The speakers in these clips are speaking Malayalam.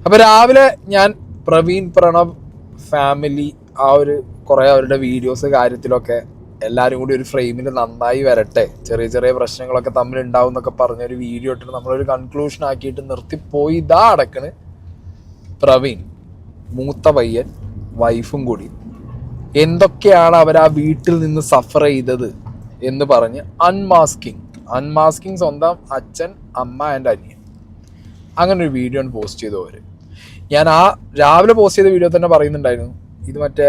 അപ്പോൾ രാവിലെ ഞാൻ പ്രവീൺ പ്രണവ് ഫാമിലി കുറേ അവരുടെ വീഡിയോസ് കാര്യത്തിലൊക്കെ എല്ലാവരും കൂടി ഒരു ഫ്രെയിമിൽ നന്നായി വരട്ടെ, ചെറിയ ചെറിയ പ്രശ്നങ്ങളൊക്കെ തമ്മിൽ ഉണ്ടാവും എന്നൊക്കെ പറഞ്ഞൊരു വീഡിയോ ഇട്ടിട്ട് നമ്മളൊരു കൺക്ലൂഷൻ ആക്കിയിട്ട് നിർത്തിപ്പോയി. ഇതാ അടക്കണ് പ്രവീൺ, മൂത്ത പയ്യൻ, വൈഫും കൂടി എന്തൊക്കെയാണ് അവർ ആ വീട്ടിൽ നിന്ന് സഫർ ചെയ്തത് എന്ന് പറഞ്ഞ് അൺമാസ്കിങ് സ്വന്തം അച്ഛൻ, അമ്മ ആൻഡ് അനിയൻ, അങ്ങനെ ഒരു വീഡിയോ ആണ് പോസ്റ്റ് ചെയ്തു അവർ. ഞാൻ ആ രാവിലെ പോസ്റ്റ് ചെയ്ത വീഡിയോ തന്നെ പറയുന്നുണ്ടായിരുന്നു, ഇത് മറ്റേ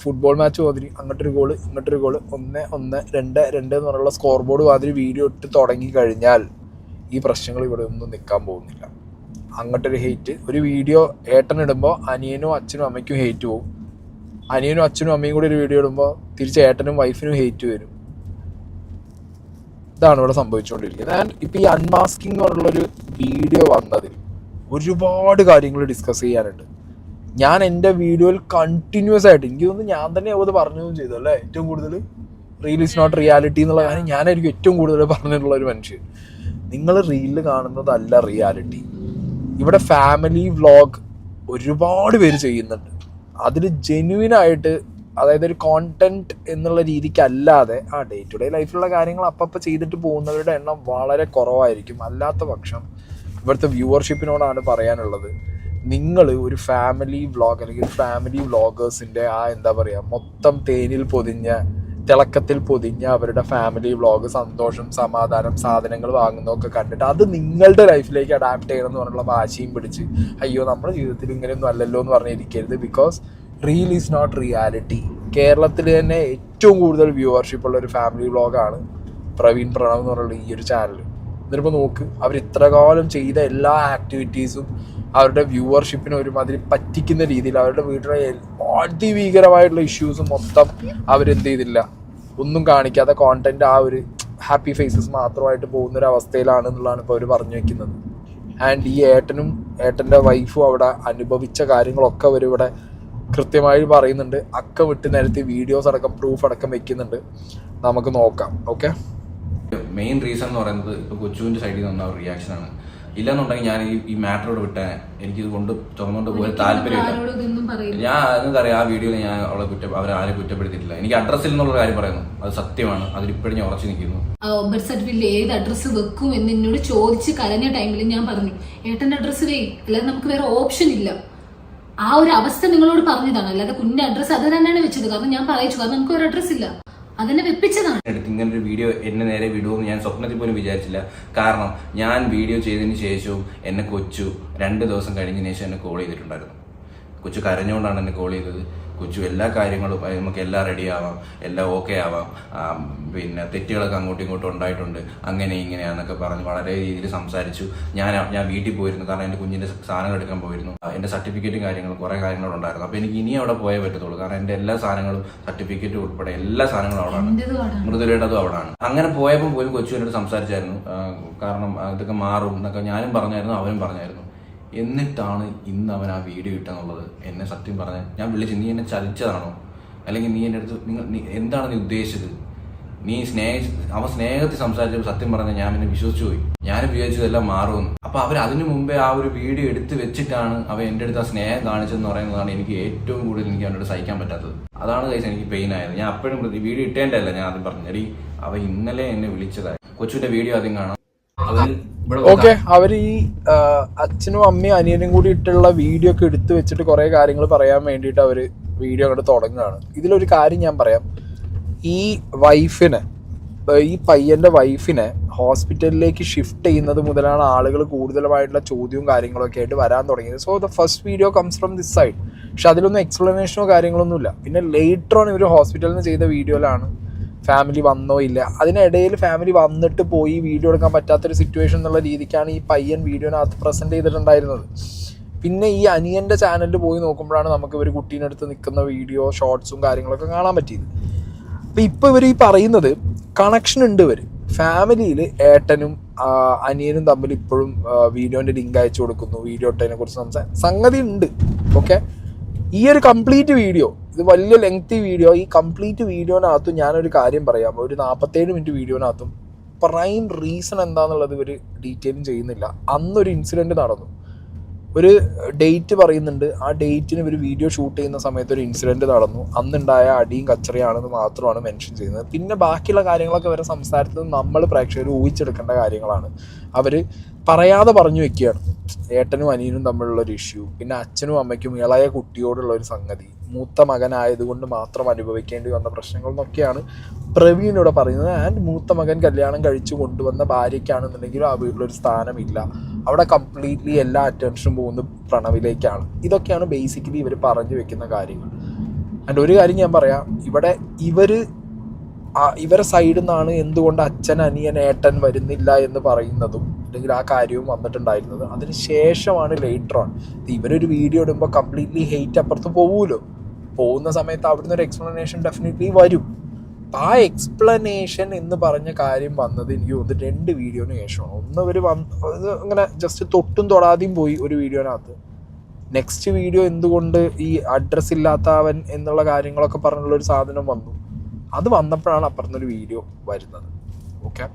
ഫുട്ബോൾ മാച്ച് മാതിരി അങ്ങോട്ടൊരു ഗോള് ഇങ്ങോട്ടൊരു ഗോള് 1-1 2-2 എന്ന് പറഞ്ഞുള്ള സ്കോർ ബോർഡ് മാതിരി വീഡിയോ ഇട്ട് തുടങ്ങി കഴിഞ്ഞാൽ ഈ പ്രശ്നങ്ങൾ ഇവിടെ ഒന്നും നിൽക്കാൻ പോകുന്നില്ല. അങ്ങോട്ടൊരു ഹെയ്റ്റ്, ഒരു വീഡിയോ ഏട്ടൻ ഇടുമ്പോൾ അനിയനും അച്ഛനും അമ്മയ്ക്കും ഹെയ്റ്റ് പോകും, അനിയനും അച്ഛനും അമ്മയും കൂടി ഒരു വീഡിയോ ഇടുമ്പോൾ തിരിച്ച് ഏട്ടനും വൈഫിനും ഹെയ്റ്റ് വരും. ഇതാണ് ഇവിടെ സംഭവിച്ചുകൊണ്ടിരിക്കുന്നത്. ആൻഡ് ഇപ്പോൾ ഈ അൺമാസ്കിംഗ് എന്ന് പറഞ്ഞുള്ളൊരു വീഡിയോ വന്നതിൽ ഒരുപാട് കാര്യങ്ങൾ ഡിസ്കസ് ചെയ്യാനുണ്ട്. ഞാൻ എൻ്റെ വീഡിയോയിൽ കണ്ടിന്യൂസ് ആയിട്ട്, എനിക്ക് തോന്നുന്നു ഞാൻ തന്നെ അത് പറഞ്ഞതും ചെയ്തു അല്ലേ, ഏറ്റവും കൂടുതൽ റീൽ ഇസ് നോട്ട് റിയാലിറ്റി എന്നുള്ള കാര്യം ഞാനായിരിക്കും ഏറ്റവും കൂടുതൽ പറഞ്ഞിട്ടുള്ള ഒരു മനുഷ്യൻ. നിങ്ങൾ റീലിൽ കാണുന്നതല്ല റിയാലിറ്റി. ഇവിടെ ഫാമിലി വ്ളോഗ് ഒരുപാട് പേര് ചെയ്യുന്നുണ്ട്. അതിൽ ജെന്യുവിനായിട്ട്, അതായത് ഒരു കോണ്ടന്റ് എന്നുള്ള രീതിക്കല്ലാതെ ആ ഡേ ടു ഡേ ലൈഫിലുള്ള കാര്യങ്ങൾ അപ്പം ചെയ്തിട്ട് പോകുന്നവരുടെ എണ്ണം വളരെ കുറവായിരിക്കും. അല്ലാത്ത പക്ഷം ഇവിടുത്തെ വ്യൂവർഷിപ്പിനോടാണ് പറയാനുള്ളത്, നിങ്ങൾ ഒരു ഫാമിലി വ്ളോഗ് അല്ലെങ്കിൽ ഫാമിലി വ്ളോഗേഴ്സിൻ്റെ എന്താ പറയുക, മൊത്തം തേനിൽ പൊതിഞ്ഞ തിളക്കത്തിൽ പൊതിഞ്ഞ അവരുടെ ഫാമിലി വ്ളോഗ്, സന്തോഷം, സമാധാനം, സാധനങ്ങൾ വാങ്ങുന്നതൊക്കെ കണ്ടിട്ട് അത് നിങ്ങളുടെ ലൈഫിലേക്ക് അഡാപ്റ്റ് ചെയ്യണം എന്ന് പറഞ്ഞുള്ള വാശിയും പിടിച്ച് അയ്യോ നമ്മുടെ ജീവിതത്തിൽ ഇങ്ങനെയൊന്നും അല്ലല്ലോ എന്ന് പറഞ്ഞിരിക്കരുത്. Because reel is not reality. കേരളത്തിൽ തന്നെ ഏറ്റവും കൂടുതൽ വ്യൂവർഷിപ്പ് ഉള്ള ഒരു ഫാമിലി വ്ളോഗാണ് പ്രവീൺ പ്രണവ് എന്ന് പറഞ്ഞുള്ള ഈ ഒരു ചാനൽ. എന്നിട്ടിപ്പോൾ നോക്ക്, അവർ ഇത്ര കാലം ചെയ്ത എല്ലാ ആക്ടിവിറ്റീസും അവരുടെ വ്യൂവർഷിപ്പിനെ ഒരുമാതിരി പറ്റിക്കുന്ന രീതിയിൽ, അവരുടെ വീട്ടിലെ അതിഭീകരമായിട്ടുള്ള ഇഷ്യൂസും മൊത്തം അവരെന്ത് ചെയ്തില്ല, ഒന്നും കാണിക്കാതെ കോണ്ടന്റ് ആ ഒരു ഹാപ്പി ഫേസസ് മാത്രമായിട്ട് പോകുന്നൊരവസ്ഥയിലാണ് എന്നുള്ളതാണ് ഇപ്പോൾ അവർ പറഞ്ഞു വെക്കുന്നത്. ആൻഡ് ഈ ഏട്ടൻ്റെ വൈഫും അവിടെ അനുഭവിച്ച കാര്യങ്ങളൊക്കെ അവരിവിടെ കൃത്യമായി പറയുന്നുണ്ട്. അക്ക വിട്ട് നിരത്തി വീഡിയോസ് അടക്കം പ്രൂഫ് അടക്കം വെക്കുന്നുണ്ട്. നമുക്ക് നോക്കാം. ഓക്കെ, മെയിൻ റീസൺ എന്ന് പറയുന്നത് ഇപ്പോൾ കൊച്ചുവിൻ്റെ സൈഡിൽ നിന്ന് വന്ന ഒരു റിയാക്ഷനാണ്. ഇല്ലെന്നുണ്ടെങ്കിൽ ഞാൻ ഈ മാറ്ററോട് വിട്ടേ, എനിക്കിത് കൊണ്ട് തുറന്നുകൊണ്ട് പോയ താല്പര്യമില്ല. ഞാൻ എന്താ ആ വീഡിയോയിൽ ഞാൻ അവരാരും കുറ്റപ്പെടുത്തിയിട്ടില്ല. എനിക്ക് അഡ്രസ്സിൽ നിന്നുള്ള കാര്യം പറയുന്നു, അത് സത്യമാണ്. അതിലിപ്പോഴും ഞാൻ ഉറച്ചു നിൽക്കുന്നു. ബർത്ത് സർട്ടിഫിക്കറ്റിൽ ഏത് അഡ്രസ്സ് വെക്കും എന്ന് എന്നോട് ചോദിച്ച് കരഞ്ഞ ടൈമിൽ ഞാൻ പറഞ്ഞു, ഏട്ടന്റെ അഡ്രസ്സ് വേ, അല്ലാതെ നമുക്ക് വേറെ ഓപ്ഷൻ ഇല്ല. ആ ഒരു അവസ്ഥ നിങ്ങളോട് പറഞ്ഞതാണ്, അല്ലാതെ കുഞ്ഞിന്റെ അഡ്രസ്സ് അത് തന്നെയാണ് വെച്ചത്. കാരണം ഞാൻ പറയിച്ചു, കാരണം നമുക്ക് ഒരു അഡ്രസ് ഇല്ല, അതിനെ വെപ്പിച്ചതാണ്. ഇങ്ങനെ ഒരു വീഡിയോ എന്നെ നേരെ വിടുമെന്ന് ഞാൻ സ്വപ്നത്തിൽ പോലും വിചാരിച്ചില്ല. കാരണം ഞാൻ വീഡിയോ ചെയ്തതിന് ശേഷവും എന്നെ കൊച്ചു 2 ദിവസം കഴിഞ്ഞതിന് ശേഷം എന്നെ കോൾ ചെയ്തിട്ടുണ്ടായിരുന്നു. കൊച്ചു കരഞ്ഞുകൊണ്ടാണ് എന്നെ കോൾ ചെയ്തത്. കൊച്ചു എല്ലാ കാര്യങ്ങളും നമുക്ക് എല്ലാം റെഡി ആവാം, എല്ലാം ഓക്കെ ആവാം, പിന്നെ തെറ്റുകളൊക്കെ അങ്ങോട്ടും ഇങ്ങോട്ടും ഉണ്ടായിട്ടുണ്ട്, അങ്ങനെ ഇങ്ങനെയാന്നൊക്കെ പറഞ്ഞ് വളരെ രീതിയിൽ സംസാരിച്ചു. ഞാൻ വീട്ടിൽ പോയിരുന്നു, കാരണം എൻ്റെ കുഞ്ഞിൻ്റെ സാധനങ്ങൾ എടുക്കാൻ പോയിരുന്നു. എൻ്റെ സർട്ടിഫിക്കറ്റും കാര്യങ്ങളും കുറേ കാര്യങ്ങളുണ്ടായിരുന്നു. അപ്പോൾ എനിക്ക് ഇനി അവിടെ പോയേ പറ്റത്തുള്ളൂ, കാരണം എൻ്റെ എല്ലാ സാധനങ്ങളും സർട്ടിഫിക്കറ്റ് ഉൾപ്പെടെ എല്ലാ സാധനങ്ങളും അവിടെയാണ്, മൃദുലയുടേതും അവിടെയാണ്. അങ്ങനെ പോയപ്പോൾ പോലും കൊച്ചു എന്നോട് സംസാരിച്ചായിരുന്നു, കാരണം ഇതൊക്കെ മാറും എന്നൊക്കെ ഞാനും പറഞ്ഞായിരുന്നു, അവനും പറഞ്ഞായിരുന്നു. എന്നിട്ടാണ് ഇന്ന് അവൻ ആ വീഡിയോ ഇട്ടെന്നുള്ളത് എന്നെ സത്യം പറഞ്ഞാൽ ഞാൻ വിളിച്ചു, നീ എന്നെ ചതിച്ചതാണോ, അല്ലെങ്കിൽ നീ എൻ്റെ അടുത്ത് നീ എന്താണ് നീ ഉദ്ദേശിച്ചത്, നീ അവൻ സ്നേഹത്തിൽ സംസാരിച്ചപ്പോൾ സത്യം പറഞ്ഞാൽ ഞാൻ എന്നെ വിശ്വസിച്ചു പോയി. ഞാൻ വിചാരിച്ചതെല്ലാം മാറുമെന്ന്. അപ്പോൾ അവർ അതിനു മുമ്പേ ആ ഒരു വീഡിയോ എടുത്ത് വെച്ചിട്ടാണ് അവൻ എൻ്റെ അടുത്ത് ആ സ്നേഹം കാണിച്ചതെന്ന് പറയുന്നതാണ് എനിക്ക് ഏറ്റവും കൂടുതൽ എനിക്ക് അവനോട് സഹിക്കാൻ പറ്റാത്തത്. അതാണ് കഴിച്ച് എനിക്ക് പെയിൻ ആയത്. ഞാൻ അപ്പോഴും വീഡിയോ ഇട്ടേണ്ടല്ല, ഞാൻ ആദ്യം പറഞ്ഞു, എടി അവൻ ഇന്നലെ എന്നെ വിളിച്ചതായി. കൊച്ചുവിൻ്റെ വീഡിയോ ആദ്യം കാണാം. ഓക്കെ, അവർ ഈ അച്ഛനും അമ്മയും അനിയനും കൂടി ഇട്ടുള്ള വീഡിയോ ഒക്കെ എടുത്തു വെച്ചിട്ട് കുറേ കാര്യങ്ങൾ പറയാൻ വേണ്ടിയിട്ട് അവർ വീഡിയോ അങ്ങോട്ട് തുടങ്ങുകയാണ്. ഇതിലൊരു കാര്യം ഞാൻ പറയാം, ഈ പയ്യൻ്റെ വൈഫിനെ ഹോസ്പിറ്റലിലേക്ക് ഷിഫ്റ്റ് ചെയ്യുന്നത് മുതലാണ് ആളുകൾ കൂടുതലുമായിട്ടുള്ള ചോദ്യവും കാര്യങ്ങളൊക്കെ ആയിട്ട് വരാൻ തുടങ്ങിയത്. So the first video comes from this side. പക്ഷെ അതിലൊന്നും എക്സ്പ്ലനേഷനോ കാര്യങ്ങളൊന്നുമില്ല. പിന്നെ ലേറ്റർ ഓൺ ഇവർ ഹോസ്പിറ്റലിൽ നിന്ന് ചെയ്ത വീഡിയോയിലാണ് ഫാമിലി വന്നോ ഇല്ല, അതിനിടയിൽ ഫാമിലി വന്നിട്ട് പോയി വീഡിയോ എടുക്കാൻ പറ്റാത്തൊരു സിറ്റുവേഷൻ എന്നുള്ള രീതിക്കാണ് ഈ പയ്യൻ വീഡിയോനകത്ത് പ്രസൻറ്റ് ചെയ്തിട്ടുണ്ടായിരുന്നത്. പിന്നെ ഈ അനിയൻ്റെ ചാനലിൽ പോയി നോക്കുമ്പോഴാണ് നമുക്ക് ഇവർ കുട്ടീനടുത്ത് നിൽക്കുന്ന വീഡിയോ ഷോർട്സും കാര്യങ്ങളൊക്കെ കാണാൻ പറ്റിയത്. അപ്പോൾ ഇപ്പോൾ ഇവർ ഈ പറയുന്നത് കണക്ഷൻ ഉണ്ട്, ഇവർ ഫാമിലിയിൽ ഏട്ടനും അനിയനും തമ്മിൽ ഇപ്പോഴും വീഡിയോൻ്റെ ലിങ്ക് അയച്ചു കൊടുക്കുന്നു, വീഡിയോ ഇട്ടതിനെ കുറിച്ച് സംഗതി ഉണ്ട്. ഓക്കെ, ഈ ഒരു കംപ്ലീറ്റ് വീഡിയോ, ഇത് വലിയ ലെങ്തി വീഡിയോ, ഈ കംപ്ലീറ്റ് വീഡിയോനകത്തും ഞാനൊരു കാര്യം പറയാം, ഒരു 47 മിനിറ്റ് വീഡിയോനകത്തും പ്രൈം റീസൺ എന്താണെന്നുള്ളത് ഇവർ ഡീറ്റെയിലും ചെയ്യുന്നില്ല. അന്നൊരു ഇൻസിഡൻറ്റ് നടന്നു, ഒരു ഡേറ്റ് പറയുന്നുണ്ട്. ആ ഡേറ്റിന് ഇവർ വീഡിയോ ഷൂട്ട് ചെയ്യുന്ന സമയത്ത് ഒരു ഇൻസിഡൻറ്റ് നടന്നു, അന്നുണ്ടായ അടിയും കച്ചറയാണെന്ന് മാത്രമാണ് മെൻഷൻ ചെയ്യുന്നത്. പിന്നെ ബാക്കിയുള്ള കാര്യങ്ങളൊക്കെ ഇവരെ സംസാരത്തിൽ നമ്മൾ പ്രേക്ഷകർ ഊഹിച്ചെടുക്കേണ്ട കാര്യങ്ങളാണ്. അവർ പറയാതെ പറഞ്ഞു വെക്കുകയാണ്. ഏട്ടനും അനിയനും തമ്മിലുള്ളൊരു ഇഷ്യൂ, പിന്നെ അച്ഛനും അമ്മയ്ക്കും ഇളയ കുട്ടിയോടുള്ളൊരു സംഗതി, മൂത്ത മകനായതുകൊണ്ട് മാത്രം അനുഭവിക്കേണ്ടി വന്ന പ്രശ്നങ്ങൾ എന്നൊക്കെയാണ് പ്രവീണിവിടെ പറയുന്നത്. ആൻഡ് മൂത്ത മകൻ കല്യാണം കഴിച്ചു കൊണ്ടുവന്ന ഭാര്യയ്ക്കാണെന്നുണ്ടെങ്കിലും ആ വീട്ടിലൊരു സ്ഥാനമില്ല, അവിടെ കംപ്ലീറ്റ്ലി എല്ലാ അറ്റൻഷനും പോകുന്നത് പ്രണവിലേക്കാണ്. ഇതൊക്കെയാണ് ബേസിക്കലി ഇവർ പറഞ്ഞു വെക്കുന്ന കാര്യങ്ങൾ. ആൻഡ് ഒരു കാര്യം ഞാൻ പറയാം, ഇവിടെ ഇവരെ സൈഡിൽ നിന്നാണ് എന്തുകൊണ്ട് അച്ഛൻ അനിയൻ ഏട്ടൻ വരുന്നില്ല എന്ന് പറയുന്നതും അല്ലെങ്കിൽ ആ കാര്യവും വന്നിട്ടുണ്ടായിരുന്നത്. അതിന് ശേഷമാണ് ലേറ്റർ ഓൺ ഇവരൊരു വീഡിയോ ഇടുമ്പോൾ കംപ്ലീറ്റ്ലി ഹെയ്റ്റ് അപ്പുറത്ത് പോകുമല്ലോ. പോകുന്ന സമയത്ത് അവിടുന്ന് ഒരു എക്സ്പ്ലനേഷൻ ഡെഫിനറ്റ്ലി വരും. അപ്പം ആ എക്സ്പ്ലനേഷൻ എന്ന് പറഞ്ഞ കാര്യം വന്നത് എനിക്ക് തോന്നുന്നു 2 വീഡിയോന് ശേഷമാണ്. ഒന്ന് ഇവർ ഇങ്ങനെ ജസ്റ്റ് തൊട്ടും തൊടാതെയും പോയി ഒരു വീഡിയോനകത്ത്. നെക്സ്റ്റ് വീഡിയോ എന്തുകൊണ്ട് ഈ അഡ്രസ്സ് ഇല്ലാത്തവൻ എന്നുള്ള കാര്യങ്ങളൊക്കെ പറഞ്ഞുള്ളൊരു സാധനം വന്നു. അത് വന്നപ്പോഴാണ് അപ്പുറത്തൊരു വീഡിയോ വരുന്നത്. ഓക്കെ,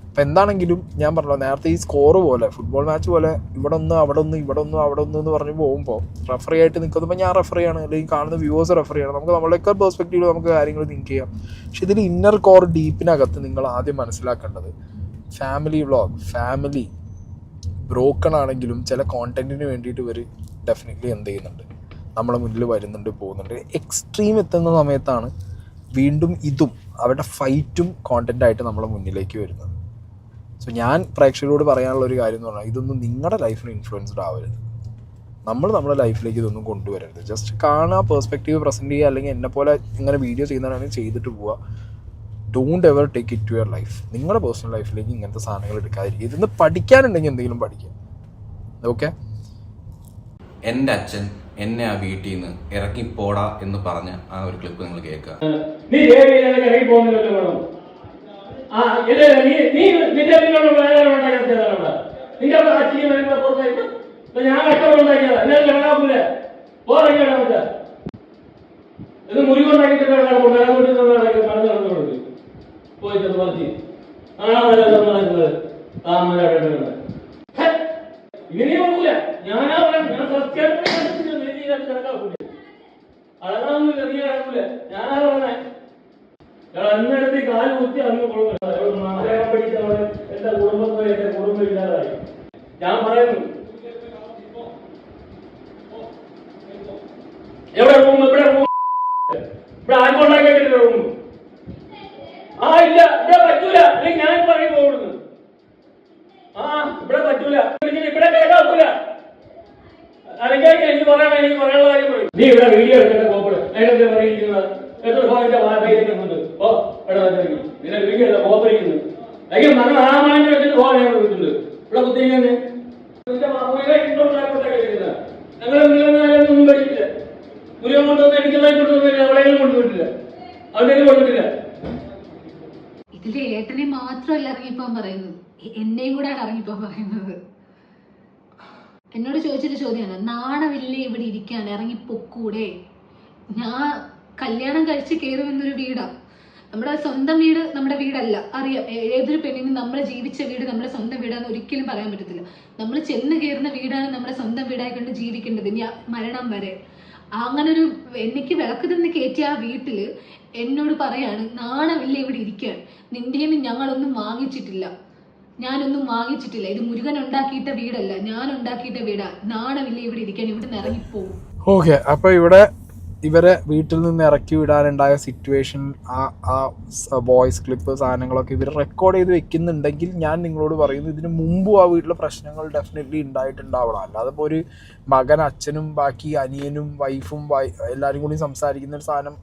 അപ്പം എന്താണെങ്കിലും ഞാൻ പറഞ്ഞല്ലോ നേരത്തെ ഈ സ്കോറ് പോലെ ഫുട്ബോൾ മാച്ച് പോലെ ഇവിടെ ഒന്ന് അവിടെ ഒന്ന് ഇവിടെ ഒന്ന് അവിടെ ഒന്ന് എന്ന് പറഞ്ഞ് പോകുമ്പോൾ റെഫറി ആയിട്ട് നിൽക്കുമ്പോൾ ഞാൻ റെഫറി ആണ്, അല്ലെങ്കിൽ കാണുന്ന വ്യൂവേഴ്സ് റെഫറി ആണ്. നമുക്ക് നമ്മുടെയൊക്കെ പെർസ്പെക്റ്റീവിൽ നമുക്ക് കാര്യങ്ങൾ തിങ്ക് ചെയ്യാം. പക്ഷെ ഇതിൽ ഇന്നർ കോർ ഡീപ്പിനകത്ത് നിങ്ങൾ ആദ്യം മനസ്സിലാക്കേണ്ടത് ഫാമിലി വ്ളോഗ്, ഫാമിലി ബ്രോക്കൺ ആണെങ്കിലും ചില കോണ്ടന്റിന് വേണ്ടിയിട്ട് ഇവർ ഡെഫിനറ്റ്ലി എന്ത് ചെയ്യുന്നുണ്ട്, നമ്മളെ മുന്നിൽ വരുന്നുണ്ട്, പോകുന്നുണ്ട്. എക്സ്ട്രീം എത്തുന്ന സമയത്താണ് വീണ്ടും ഇതും അവരുടെ ഫൈറ്റും കോണ്ടൻ്റായിട്ട് നമ്മളെ മുന്നിലേക്ക് വരുന്നത്. സോ ഞാൻ പ്രേക്ഷകരോട് പറയാനുള്ള ഒരു കാര്യം എന്ന് പറഞ്ഞാൽ ഇതൊന്നും നിങ്ങളുടെ ലൈഫിന് ഇൻഫ്ലുവൻസ്ഡ് ആവരുത്. നമ്മുടെ ലൈഫിലേക്ക് ഇതൊന്നും കൊണ്ടുവരരുത്. ജസ്റ്റ് കാണുക, പെർസ്പെക്റ്റീവ് പ്രസൻറ്റ് ചെയ്യുക, അല്ലെങ്കിൽ എന്നെപ്പോലെ ഇങ്ങനെ വീഡിയോ ചെയ്യുന്നതാണെങ്കിൽ ചെയ്തിട്ട് പോവുക. Don't ever take it to your life. നിങ്ങളുടെ പേഴ്സണൽ ലൈഫിലേക്ക് ഇങ്ങനത്തെ സാധനങ്ങൾ എടുക്കാതിരിക്കുക. ഇതിന്ന് പഠിക്കാനുണ്ടെങ്കിൽ എന്തെങ്കിലും പഠിക്കാം. ഓക്കെ, എൻ്റെ അച്ഛൻ എന്നെ ആ വീട്ടിൽ നിന്ന് ഇറക്കിപ്പോടാ എന്ന് പറഞ്ഞ ആ ഒരു ക്ലിപ്പ് നിങ്ങൾ കേൾക്കുക. ഞാൻ കഷ്ടപ്പെട്ടുണ്ടാക്കിയതാ, എന്നെ കിടക്കാപ്പൂല പോറങ്ങിയാണ് ഇത് മുറിവുണ്ടാക്കിട്ട് നടന്നുകൊണ്ട് പോയിട്ട് മറിച്ച് ഇങ്ങനെയും നോക്കൂല. ഞാനാ പറയാം, ഞാൻ സത്യം കിടക്കാപ്പൂല, അടങ്ങാനൊന്നുമില്ല, നീ കിടക്കൂല. ഞാനാ പറഞ്ഞേ അന്നെടുത്ത് കാല് കുത്തി അന്ന് മലയാളം പഠിച്ചവള് എന്റെ കുടുംബത്തിൽ എന്റെ കുടുംബം ഇല്ലാതായി. ഞാൻ പറയുന്നു എവിടെ റൂം, ഇവിടെ റൂം, ഇവിടെ ആർക്കൊണ്ടാക്കിയിട്ടില്ല റൂം. ആ ഇല്ല, ഇവിടെ പറ്റൂല, അല്ലെങ്കിൽ ഞാൻ പറയും പോകുന്നു. ആ ഇവിടെ പറ്റൂല, ഇവിടെ കേൾക്കാക്കൂല. അല്ലെങ്കിൽ എനിക്ക് പറയാനുള്ള കാര്യം പറയും. നീ ഇവിടെ വീഡിയോ എടുക്കേണ്ട കോപ്പട് അതിനെന്താ പറയുന്നത്? എത്ര ഫോണിന്റെ വാർത്തയിലുണ്ട്. ഓ ഇവിടെ നിന്നെ വീഡിയോ കോപ്പറിക്കുന്നു. അല്ലെങ്കിൽ മകൾ ആമാന്റെ വെച്ചിട്ട് ഫോൺ വിളിച്ചിട്ടുണ്ട്. ഇവിടെ കുത്തിരിക്കുന്നത് ഞങ്ങൾ ഒന്നും പഠിക്കില്ല. മുരുകൻ കൊണ്ടൊന്നും എനിക്കുള്ളതായി കൊണ്ടുവന്നില്ല, അവളെയും കൊണ്ടുപോയിട്ടില്ല, അവന്റെയും കൊണ്ടിട്ടില്ല. ഇതില് ഏട്ടനെ മാത്രമല്ല ഇറങ്ങിപ്പോൻ പറയുന്നത്, എന്നെയും കൂടെയാണ് ഇറങ്ങിപ്പോൻ പറയുന്നത്. എന്നോട് ചോദിച്ചൊരു ചോദ്യമാണ്, നാണമില്ലേ ഇവിടെ ഇരിക്കാൻ, ഇറങ്ങി പൊക്കൂടെ? ഞാൻ കല്യാണം കഴിച്ച് കയറുമെന്നൊരു വീടാ, നമ്മുടെ സ്വന്തം വീട് നമ്മുടെ വീടല്ല, അറിയാം. ഏതൊരു പെണ്ണിനും നമ്മൾ ജീവിച്ച വീട് നമ്മുടെ സ്വന്തം വീടാന്ന് ഒരിക്കലും പറയാൻ പറ്റത്തില്ല. നമ്മൾ ചെന്ന് കയറുന്ന വീടാണ് നമ്മുടെ സ്വന്തം വീടായിക്കൊണ്ട് ജീവിക്കേണ്ടത് ഇനി മരണം വരെ. അങ്ങനെ ഒരു എനിക്ക് വിളക്ക് തന്നെ കയറ്റിയ ആ വീട്ടില് എന്നോട് പറയാണ്, നാണമില്ല ഇവിടെ ഇരിക്കാൻ, നിന്റെ ഞങ്ങളൊന്നും വാങ്ങിച്ചിട്ടില്ല, ഞാനൊന്നും വാങ്ങിച്ചിട്ടില്ല, ഇത് മുരുകൻ ഉണ്ടാക്കിയിട്ട വീടല്ല, ഞാൻ ഉണ്ടാക്കിയിട്ട വീടാ, നാണമില്ല ഇവിടെ ഇരിക്കാൻ, ഇവിടെ നിന്ന് ഇറങ്ങിപ്പോവും. ഓക്കെ, അപ്പൊ ഇവിടെ ഇവരെ വീട്ടിൽ നിന്ന് ഇറക്കി വിടാനുണ്ടായ സിറ്റുവേഷൻ, ആ വോയിസ് ക്ലിപ്പ് സാധനങ്ങളൊക്കെ ഇവർ റെക്കോർഡ് ചെയ്ത് വെക്കുന്നുണ്ടെങ്കിൽ ഞാൻ നിങ്ങളോട് പറയുന്നു, ഇതിന് മുമ്പും ആ വീട്ടിലെ പ്രശ്നങ്ങൾ ഡെഫിനറ്റ്ലി ഉണ്ടായിട്ടുണ്ടാവണം. അല്ലാതെ ഇപ്പോൾ ഒരു മകൻ അച്ഛനും ബാക്കി അനിയനും വൈഫും എല്ലാവരും കൂടി സംസാരിക്കുന്ന ഒരു സാധനം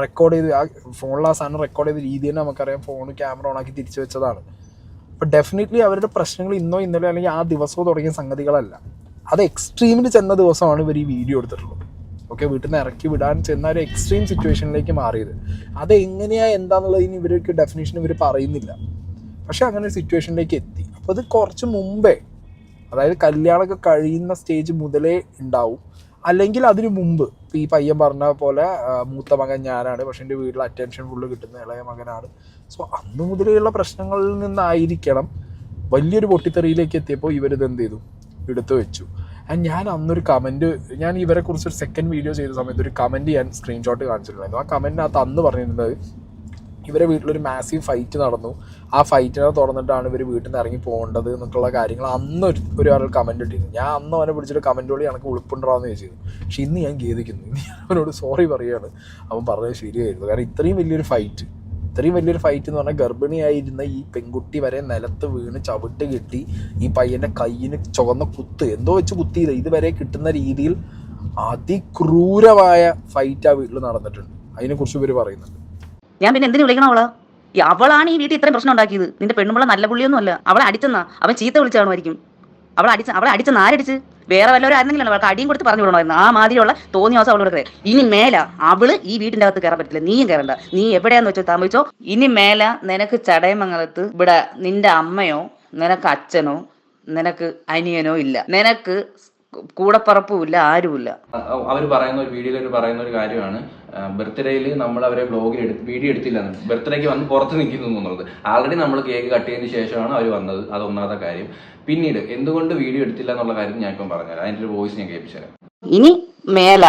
റെക്കോർഡ് ചെയ്ത് ആ ഫോണിൽ ആ സാധനം റെക്കോർഡ് ചെയ്ത രീതി തന്നെ നമുക്കറിയാം. ഫോൺ ക്യാമറ ഓണാക്കി തിരിച്ചു വെച്ചതാണ്. അപ്പോൾ ഡെഫിനറ്റ്ലി അവരുടെ പ്രശ്നങ്ങൾ ഇന്നോ ഇന്നലെ അല്ലെങ്കിൽ ആ ദിവസമോ തുടങ്ങിയ സംഗതികളല്ല, അത് എക്സ്ട്രീമിൽ ചെന്ന ദിവസമാണ് ഇവർ ഈ വീഡിയോ എടുത്തിട്ടുള്ളത്. ഓക്കെ, വീട്ടിൽ നിന്ന് ഇറക്കി വിടാൻ ചെന്ന ഒരു എക്സ്ട്രീം സിറ്റുവേഷനിലേക്ക് മാറിയത്. അത് എങ്ങനെയാ എന്താണെന്നുള്ളതിന് ഇവർക്ക് ഡെഫിനേഷൻ ഇവർ പറയുന്നില്ല. പക്ഷെ അങ്ങനെ ഒരു സിറ്റുവേഷനിലേക്ക് എത്തി. അപ്പോൾ അത് കുറച്ച് മുമ്പേ, അതായത് കല്യാണമൊക്കെ കഴിയുന്ന സ്റ്റേജ് മുതലേ ഉണ്ടാവും, അല്ലെങ്കിൽ അതിന് മുമ്പ്. ഇപ്പോൾ ഈ പയ്യൻ പറഞ്ഞ പോലെ മൂത്ത മകൻ ഞാനാണ്, പക്ഷെ എൻ്റെ വീട്ടിൽ അറ്റൻഷൻ ഫുള്ള് കിട്ടുന്ന ഇളയ മകനാണ്. സോ അന്ന് മുതലേയുള്ള പ്രശ്നങ്ങളിൽ നിന്നായിരിക്കണം വലിയൊരു പൊട്ടിത്തെറിയിലേക്ക് എത്തിയപ്പോൾ ഇവരിത് എന്ത് ചെയ്തു, എടുത്തു വെച്ചു. ആൻഡ് ഞാൻ അന്നൊരു കമൻറ്റ്, ഞാൻ ഇവരെ കുറിച്ച് ഒരു സെക്കൻഡ് വീഡിയോ ചെയ്ത സമയത്ത് ഒരു കമൻറ്റ് ഞാൻ സ്ക്രീൻഷോട്ട് കാണിച്ചിട്ടുണ്ടായിരുന്നു. ആ കമൻറ്റിനകത്ത് അന്ന് പറഞ്ഞിരുന്നത് ഇവരെ വീട്ടിലൊരു മാസീവ് ഫൈറ്റ് നടന്നു, ആ ഫൈറ്റിനെ തുറന്നിട്ടാണ് ഇവർ വീട്ടിൽ നിന്ന് ഇറങ്ങി പോകേണ്ടത് എന്നൊക്കെയുള്ള കാര്യങ്ങൾ അന്ന് ഒരാൾ കമൻറ്റ് ഇട്ടിരുന്നു. ഞാൻ അന്ന് അവനെ പിടിച്ചിട്ട് കമൻറ്റ് വഴി എനിക്ക് ഉളുപ്പുണ്ടാന്ന് ചോദിച്ചിരുന്നു. പക്ഷെ ഇന്ന് ഞാൻ ഖേദിക്കുന്നു, ഇന്ന് ഞാൻ അവനോട് സോറി പറയുകയാണ്. അവൻ പറഞ്ഞത് ശരിയായിരുന്നു. കാരണം ഇത്രയും വലിയൊരു ഫൈറ്റ് എന്ന് പറഞ്ഞാൽ ഗർഭിണിയായിരുന്ന ഈ പെൺകുട്ടി വരെ നിലത്ത് വീണ് ചവിട്ട് കിട്ടി, ഈ പയ്യൻ്റെ കയ്യിന് ചുവന്ന കുത്ത് എന്തോ വെച്ച് കുത്തിയത് ഇതുവരെ കിട്ടുന്ന രീതിയിൽ അതിക്രൂരമായ ഫൈറ്റ് ആ വീട്ടിൽ നടന്നിട്ടുണ്ട്. അതിനെക്കുറിച്ച് ഇവർ പറയുന്നുണ്ട്. ഞാൻ പിന്നെ എന്തിനു വിളിക്കണം അവളെ? അവളാണ് ഈ വീട്ടിൽ ഇത്രയും പ്രശ്നം ഉണ്ടാക്കിയത്. നിന്റെ പെണ്ണുമ്പള നല്ല പുള്ളിയൊന്നും അല്ല. അവളെ അടിച്ചെന്നാ അവൻ ചീത്ത വിളിച്ചാണുമായിരിക്കും. അവളെ അടിച്ചെന്ന് ആരടിച്ച്? വേറെ വല്ലവരും ആയിരുന്നെങ്കിലും അവൾക്ക് അടിയും കൊടുത്ത് പറഞ്ഞു വിടണമായിരുന്നു. ആ മാതിരിയുള്ള തോന്നിയ ദിവസം അവളോട് കയറി. ഇനി മേല അവള് ഈ വീട്ടിൻ്റെ അകത്ത് കയറാൻ പറ്റില്ല. നീയും കയറണ്ട. നീ എവിടെയാന്ന് വെച്ചോ താമസിച്ചോ. ഇനി മേല നിനക്ക് ചടയമംഗലത്ത് ഇവിടെ നിന്റെ അമ്മയോ നിനക്ക് അച്ഛനോ നിനക്ക് അനിയനോ ഇല്ല. നിനക്ക് കൂടപ്പറപ്പുമില്ല, ആരുമില്ല. അവർ പറയുന്ന ഒരു വീഡിയോയിൽ പറയുന്ന ഒരു കാര്യമാണ്, ബർത്ത്ഡേയിൽ നമ്മൾ അവരെ ബ്ലോഗിൽ വീഡിയോ എടുത്തില്ല, ബർത്ത്ഡേക്ക് വന്ന് പുറത്ത് നിൽക്കുന്നു എന്നുള്ളത്. ആൾറെഡി നമ്മൾ കേക്ക് കട്ട് ചെയ്തതിന് ശേഷമാണ് അവർ വന്നത്. അത് ഒന്നാമത്തെ കാര്യം. പിന്നീട് എന്തുകൊണ്ട് വീഡിയോ എടുത്തില്ല എന്നുള്ള കാര്യം ഞാൻ ഇപ്പം പറഞ്ഞുതരാം. അതിൻ്റെ ഒരു വോയിസ് ഞാൻ കേൾപ്പിച്ചു തരാം. ഇനി മേല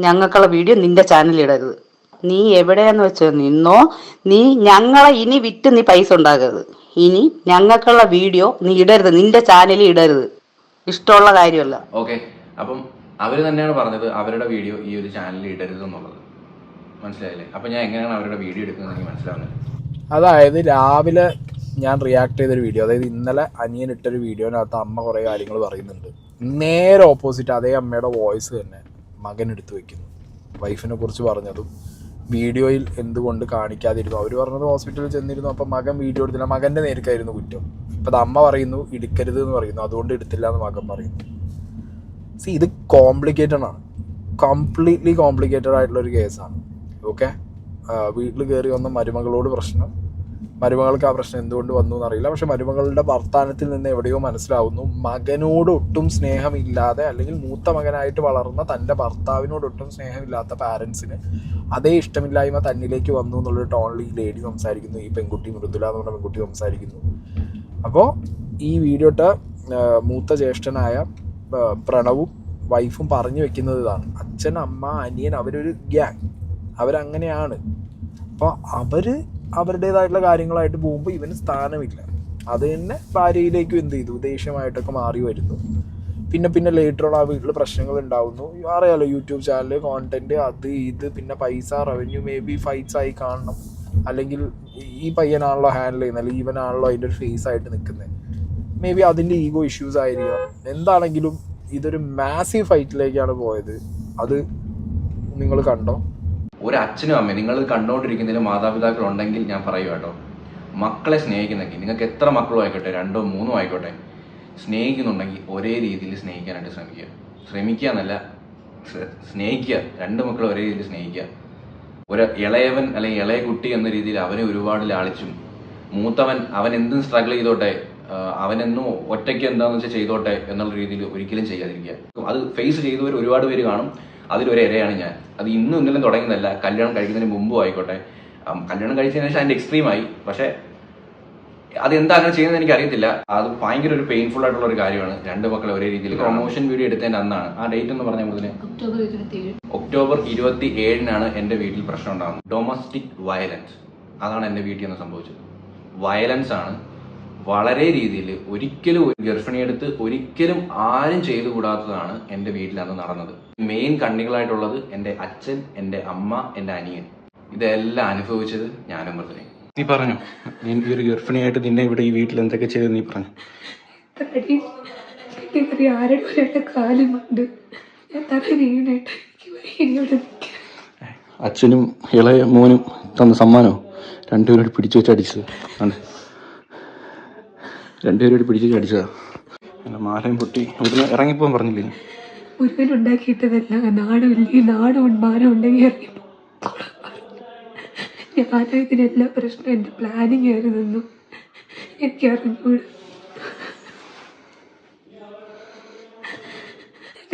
ഞങ്ങൾക്കുള്ള വീഡിയോ നിന്റെ ചാനലിൽ ഇടരുത്. നീ എവിടെയാന്ന് വെച്ചോ നിന്നോ. നീ ഞങ്ങളെ ഇനി വിറ്റ് നീ പൈസ ഉണ്ടാക്കരുത്. ഇനി ഞങ്ങൾക്കുള്ള വീഡിയോ നീ ഇടരുത്, നിന്റെ ചാനലിൽ ഇടരുത്. ഇഷ്ടമുള്ള കാര്യമല്ല. ഓക്കെ, അപ്പം അവർ തന്നെയാണ് പറഞ്ഞത് അവരുടെ വീഡിയോ ഈ ഒരു ചാനലിൽ ഇടരുത് എന്നുള്ളത്. മനസ്സിലായില്ലേ? അപ്പം ഞാൻ എങ്ങനെയാണ് അവരുടെ വീഡിയോ എടുക്കുന്നത് എനിക്ക് മനസ്സിലാവുന്നത്. അതായത് രാവിലെ ഞാൻ റിയാക്ട് ചെയ്തൊരു വീഡിയോ, അതായത് ഇന്നലെ അനിയൻ ഇട്ടൊരു വീഡിയോനകത്ത് അമ്മ കുറേ കാര്യങ്ങൾ പറയുന്നുണ്ട്. നേരെ ഓപ്പോസിറ്റ് അതേ അമ്മയുടെ വോയിസ് തന്നെ മകൻ എടുത്തു വെക്കുന്നു. വൈഫിനെ കുറിച്ച് പറഞ്ഞതും വീഡിയോയിൽ എന്തുകൊണ്ട് കാണിക്കാതിരുന്നു. അവർ പറഞ്ഞത് ഹോസ്പിറ്റലിൽ ചെന്നിരുന്നു, അപ്പം മകൻ വീഡിയോ എടുത്തില്ല, മകൻ്റെ നേർക്കായിരുന്നു കുറ്റം. ഇപ്പം അത് അമ്മ പറയുന്നു എടുക്കരുത് എന്ന് പറയുന്നു, അതുകൊണ്ട് എടുത്തില്ല എന്ന് മകൻ പറയുന്നു. ഇത് കോംപ്ലിക്കേറ്റഡ് ആണ്, കംപ്ലീറ്റ്ലി കോംപ്ലിക്കേറ്റഡ് ആയിട്ടുള്ളൊരു കേസാണ്. ഓക്കെ, വീട്ടിൽ കയറി വന്ന മരുമകളോട് പ്രശ്നം, മരുമകൾക്ക് ആ പ്രശ്നം എന്തുകൊണ്ട് വന്നു എന്നറിയില്ല. പക്ഷെ മരുമകളുടെ വർത്തമാനത്തിൽ നിന്ന് എവിടെയോ മനസ്സിലാവുന്നു മകനോട് ഒട്ടും സ്നേഹമില്ലാതെ, അല്ലെങ്കിൽ മൂത്ത മകനായിട്ട് വളർന്ന തൻ്റെ ഭർത്താവിനോട് ഒട്ടും സ്നേഹമില്ലാത്ത പാരൻസിന് അതേ ഇഷ്ടമില്ലായ്മ തന്നിലേക്ക് വന്നു എന്നുള്ളൊരു ടോണിൽ ഈ ലേഡി സംസാരിക്കുന്നു. ഈ പെൺകുട്ടി, മൃദുല എന്ന് പറഞ്ഞ പെൺകുട്ടി സംസാരിക്കുന്നു. അപ്പോൾ ഈ വീഡിയോട്ട് മൂത്ത ജ്യേഷ്ഠനായ പ്രണവും വൈഫും പറഞ്ഞു വെക്കുന്നത് ഇതാണ്: അച്ഛൻ, അമ്മ, അനിയൻ അവരൊരു ഗ്യാങ്, അവരങ്ങനെയാണ്. അപ്പോൾ അവരുടേതായിട്ടുള്ള കാര്യങ്ങളായിട്ട് പോകുമ്പോൾ ഇവന് സ്ഥാനമില്ല. അത് തന്നെ ഭാര്യയിലേക്കും എന്ത് ചെയ്തു, ദേഷ്യമായിട്ടൊക്കെ മാറി വരുന്നു. പിന്നെ ലേറ്ററോൺ ആ വീട്ടിൽ പ്രശ്നങ്ങൾ ഉണ്ടാവുന്നു. അറിയാലോ, യൂട്യൂബ് ചാനൽ, കോണ്ടന്റ്, അത് ഇത്, പിന്നെ പൈസ, റവന്യൂ, മേ ബി ഫൈറ്റ്സ് ആയി കാണണം. അല്ലെങ്കിൽ ഈ പയ്യനാണല്ലോ ഹാൻഡിൽ ചെയ്യുന്നത്, അല്ലെങ്കിൽ ഇവനാണല്ലോ അതിൻ്റെ ഒരു ഫേസ് ആയിട്ട് നിൽക്കുന്നത്. മേ ബി അതിൻ്റെ ഈഗോ ഇഷ്യൂസ് ആയിരിക്കാം. എന്താണെങ്കിലും ഇതൊരു മാസീവ് ഫൈറ്റിലേക്കാണ് പോയത്. അത് നിങ്ങൾ കണ്ടോ? ഒരു അച്ഛനും അമ്മയും നിങ്ങൾ കണ്ടുകൊണ്ടിരിക്കുന്നതിൽ മാതാപിതാക്കൾ ഉണ്ടെങ്കിൽ ഞാൻ പറയുക കേട്ടോ, മക്കളെ സ്നേഹിക്കുന്നെങ്കിൽ നിങ്ങൾക്ക് എത്ര മക്കളും ആയിക്കോട്ടെ, 2 3 ആയിക്കോട്ടെ, സ്നേഹിക്കുന്നുണ്ടെങ്കിൽ ഒരേ രീതിയിൽ സ്നേഹിക്കാനായിട്ട് ശ്രമിക്കുക എന്നല്ല, സ്നേഹിക്കുക. 2 മക്കളെ ഒരേ രീതിയിൽ സ്നേഹിക്കുക. ഒരു ഇളയവൻ അല്ലെങ്കിൽ ഇളയ കുട്ടി എന്ന രീതിയിൽ അവനെ ഒരുപാട് ലാളിച്ചും, മൂത്തവൻ അവൻ എന്തും സ്ട്രഗിൾ ചെയ്തോട്ടെ, അവനെന്നും ഒറ്റയ്ക്ക് എന്താണെന്ന് വെച്ചാൽ ചെയ്തോട്ടെ എന്നുള്ള രീതിയിൽ ഒരിക്കലും ചെയ്യാതിരിക്കുക. അത് ഫേസ് ചെയ്തവർ ഒരുപാട് പേര് കാണും. അതിലൊരു ഇരയാണ് ഞാൻ. അത് ഇന്നും ഇന്നലെ തുടങ്ങുന്നതല്ല, കല്യാണം കഴിക്കുന്നതിന് മുമ്പും ആയിക്കോട്ടെ. കല്യാണം കഴിച്ചതിന് ശേഷം അതിൻ്റെ എക്സ്ട്രീമായി. പക്ഷേ അതെന്താ അങ്ങനെ ചെയ്യുന്നത് എനിക്ക് അറിയത്തില്ല. അത് ഭയങ്കര ഒരു പെയിൻഫുൾ ആയിട്ടുള്ള ഒരു കാര്യമാണ്. 2 മക്കളെ ഒരേ രീതിയിൽ. പ്രൊമോഷൻ വീഡിയോ എടുത്തതിൻ്റെ അന്നാണ്, ആ ഡേറ്റ് എന്ന് പറഞ്ഞ മുതലേ ഒക്ടോബർ 27-നാണ് എൻ്റെ വീട്ടിൽ പ്രശ്നം ഉണ്ടാകുന്നത്. ഡൊമസ്റ്റിക് വയലൻസ്, അതാണ് എൻ്റെ വീട്ടിൽ നിന്ന് സംഭവിച്ചത്. വയലൻസ് ആണ് വളരെ രീതിയിൽ. ഒരിക്കലും ഒരു ഗർഭിണിയെടുത്ത് ഒരിക്കലും ആരും ചെയ്തുകൂടാത്തതാണ് എൻ്റെ വീട്ടിലന്ന് നടന്നത്. മെയിൻ കണ്ണികളായിട്ടുള്ളത് എൻ്റെ അച്ഛൻ, എൻ്റെ അമ്മ, എൻ്റെ അനിയൻ. ഇതെല്ലാം അനുഭവിച്ചത് ഞാനും മൃദുലയും. നീ പറഞ്ഞു, നീ ഒരു ഗർഭിണിയായിട്ട് നിന്നെ ഇവിടെ ഈ വീട്ടിൽ എന്തൊക്കെ ചെയ്തു നീ പറഞ്ഞു. അച്ഛനും ഇളയ മോനും തന്ന സമ്മാനോ 2 പേരോട് പിടിച്ചു വെച്ച് അടിച്ചത് ആണ്. 2 പേരോട് പിടിച്ചു വെച്ച് അടിച്ചതാ. എൻ്റെ മാലയും പൊട്ടി. ഇവിടുന്ന് ഇറങ്ങിപ്പോകാൻ പറഞ്ഞില്ലേ? ഉണ്ടാക്കിയിട്ടതല്ല, നാടുമില്ലേ, നാടും മാനം ഉണ്ടെങ്കിൽ ഇറങ്ങിപ്പോ. ഞാനായതിനെല്ലാ പ്രശ്നം എൻ്റെ പ്ലാനിങ് ആയിരുന്നെന്നും എനിക്കറിഞ്ഞൂടെ.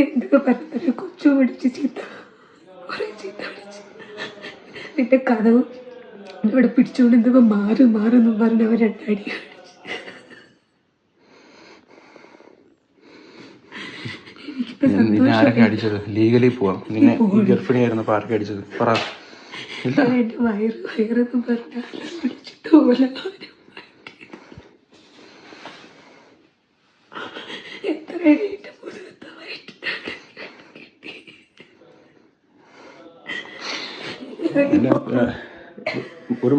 എന്തൊക്കെ പറഞ്ഞൊരു കൊച്ചു പിടിച്ച് കുറേ ചീത്ത പിടിച്ച് നിന്റെ കഥവും ഇവിടെ പിടിച്ചുകൊണ്ട് എന്തൊക്കെ മാറും പറഞ്ഞവർ 2 അടി എനിക്ക് നിന്നെ ആരൊക്കെ അടിച്ചത്? ലീഗലി പോവാം. നിന്നെ ഈ ഗർഭിണിയായിരുന്നപ്പോ ആരൊക്കെ അടിച്ചത്? പറ. എന്റെ വയറെന്ന് പറഞ്ഞാൽ പിടിച്ചിട്ട് പോലെ എത്ര എന്റെ മുതലത്തെ വയറ്റിട്ടാണ് കിട്ടി. ഒരു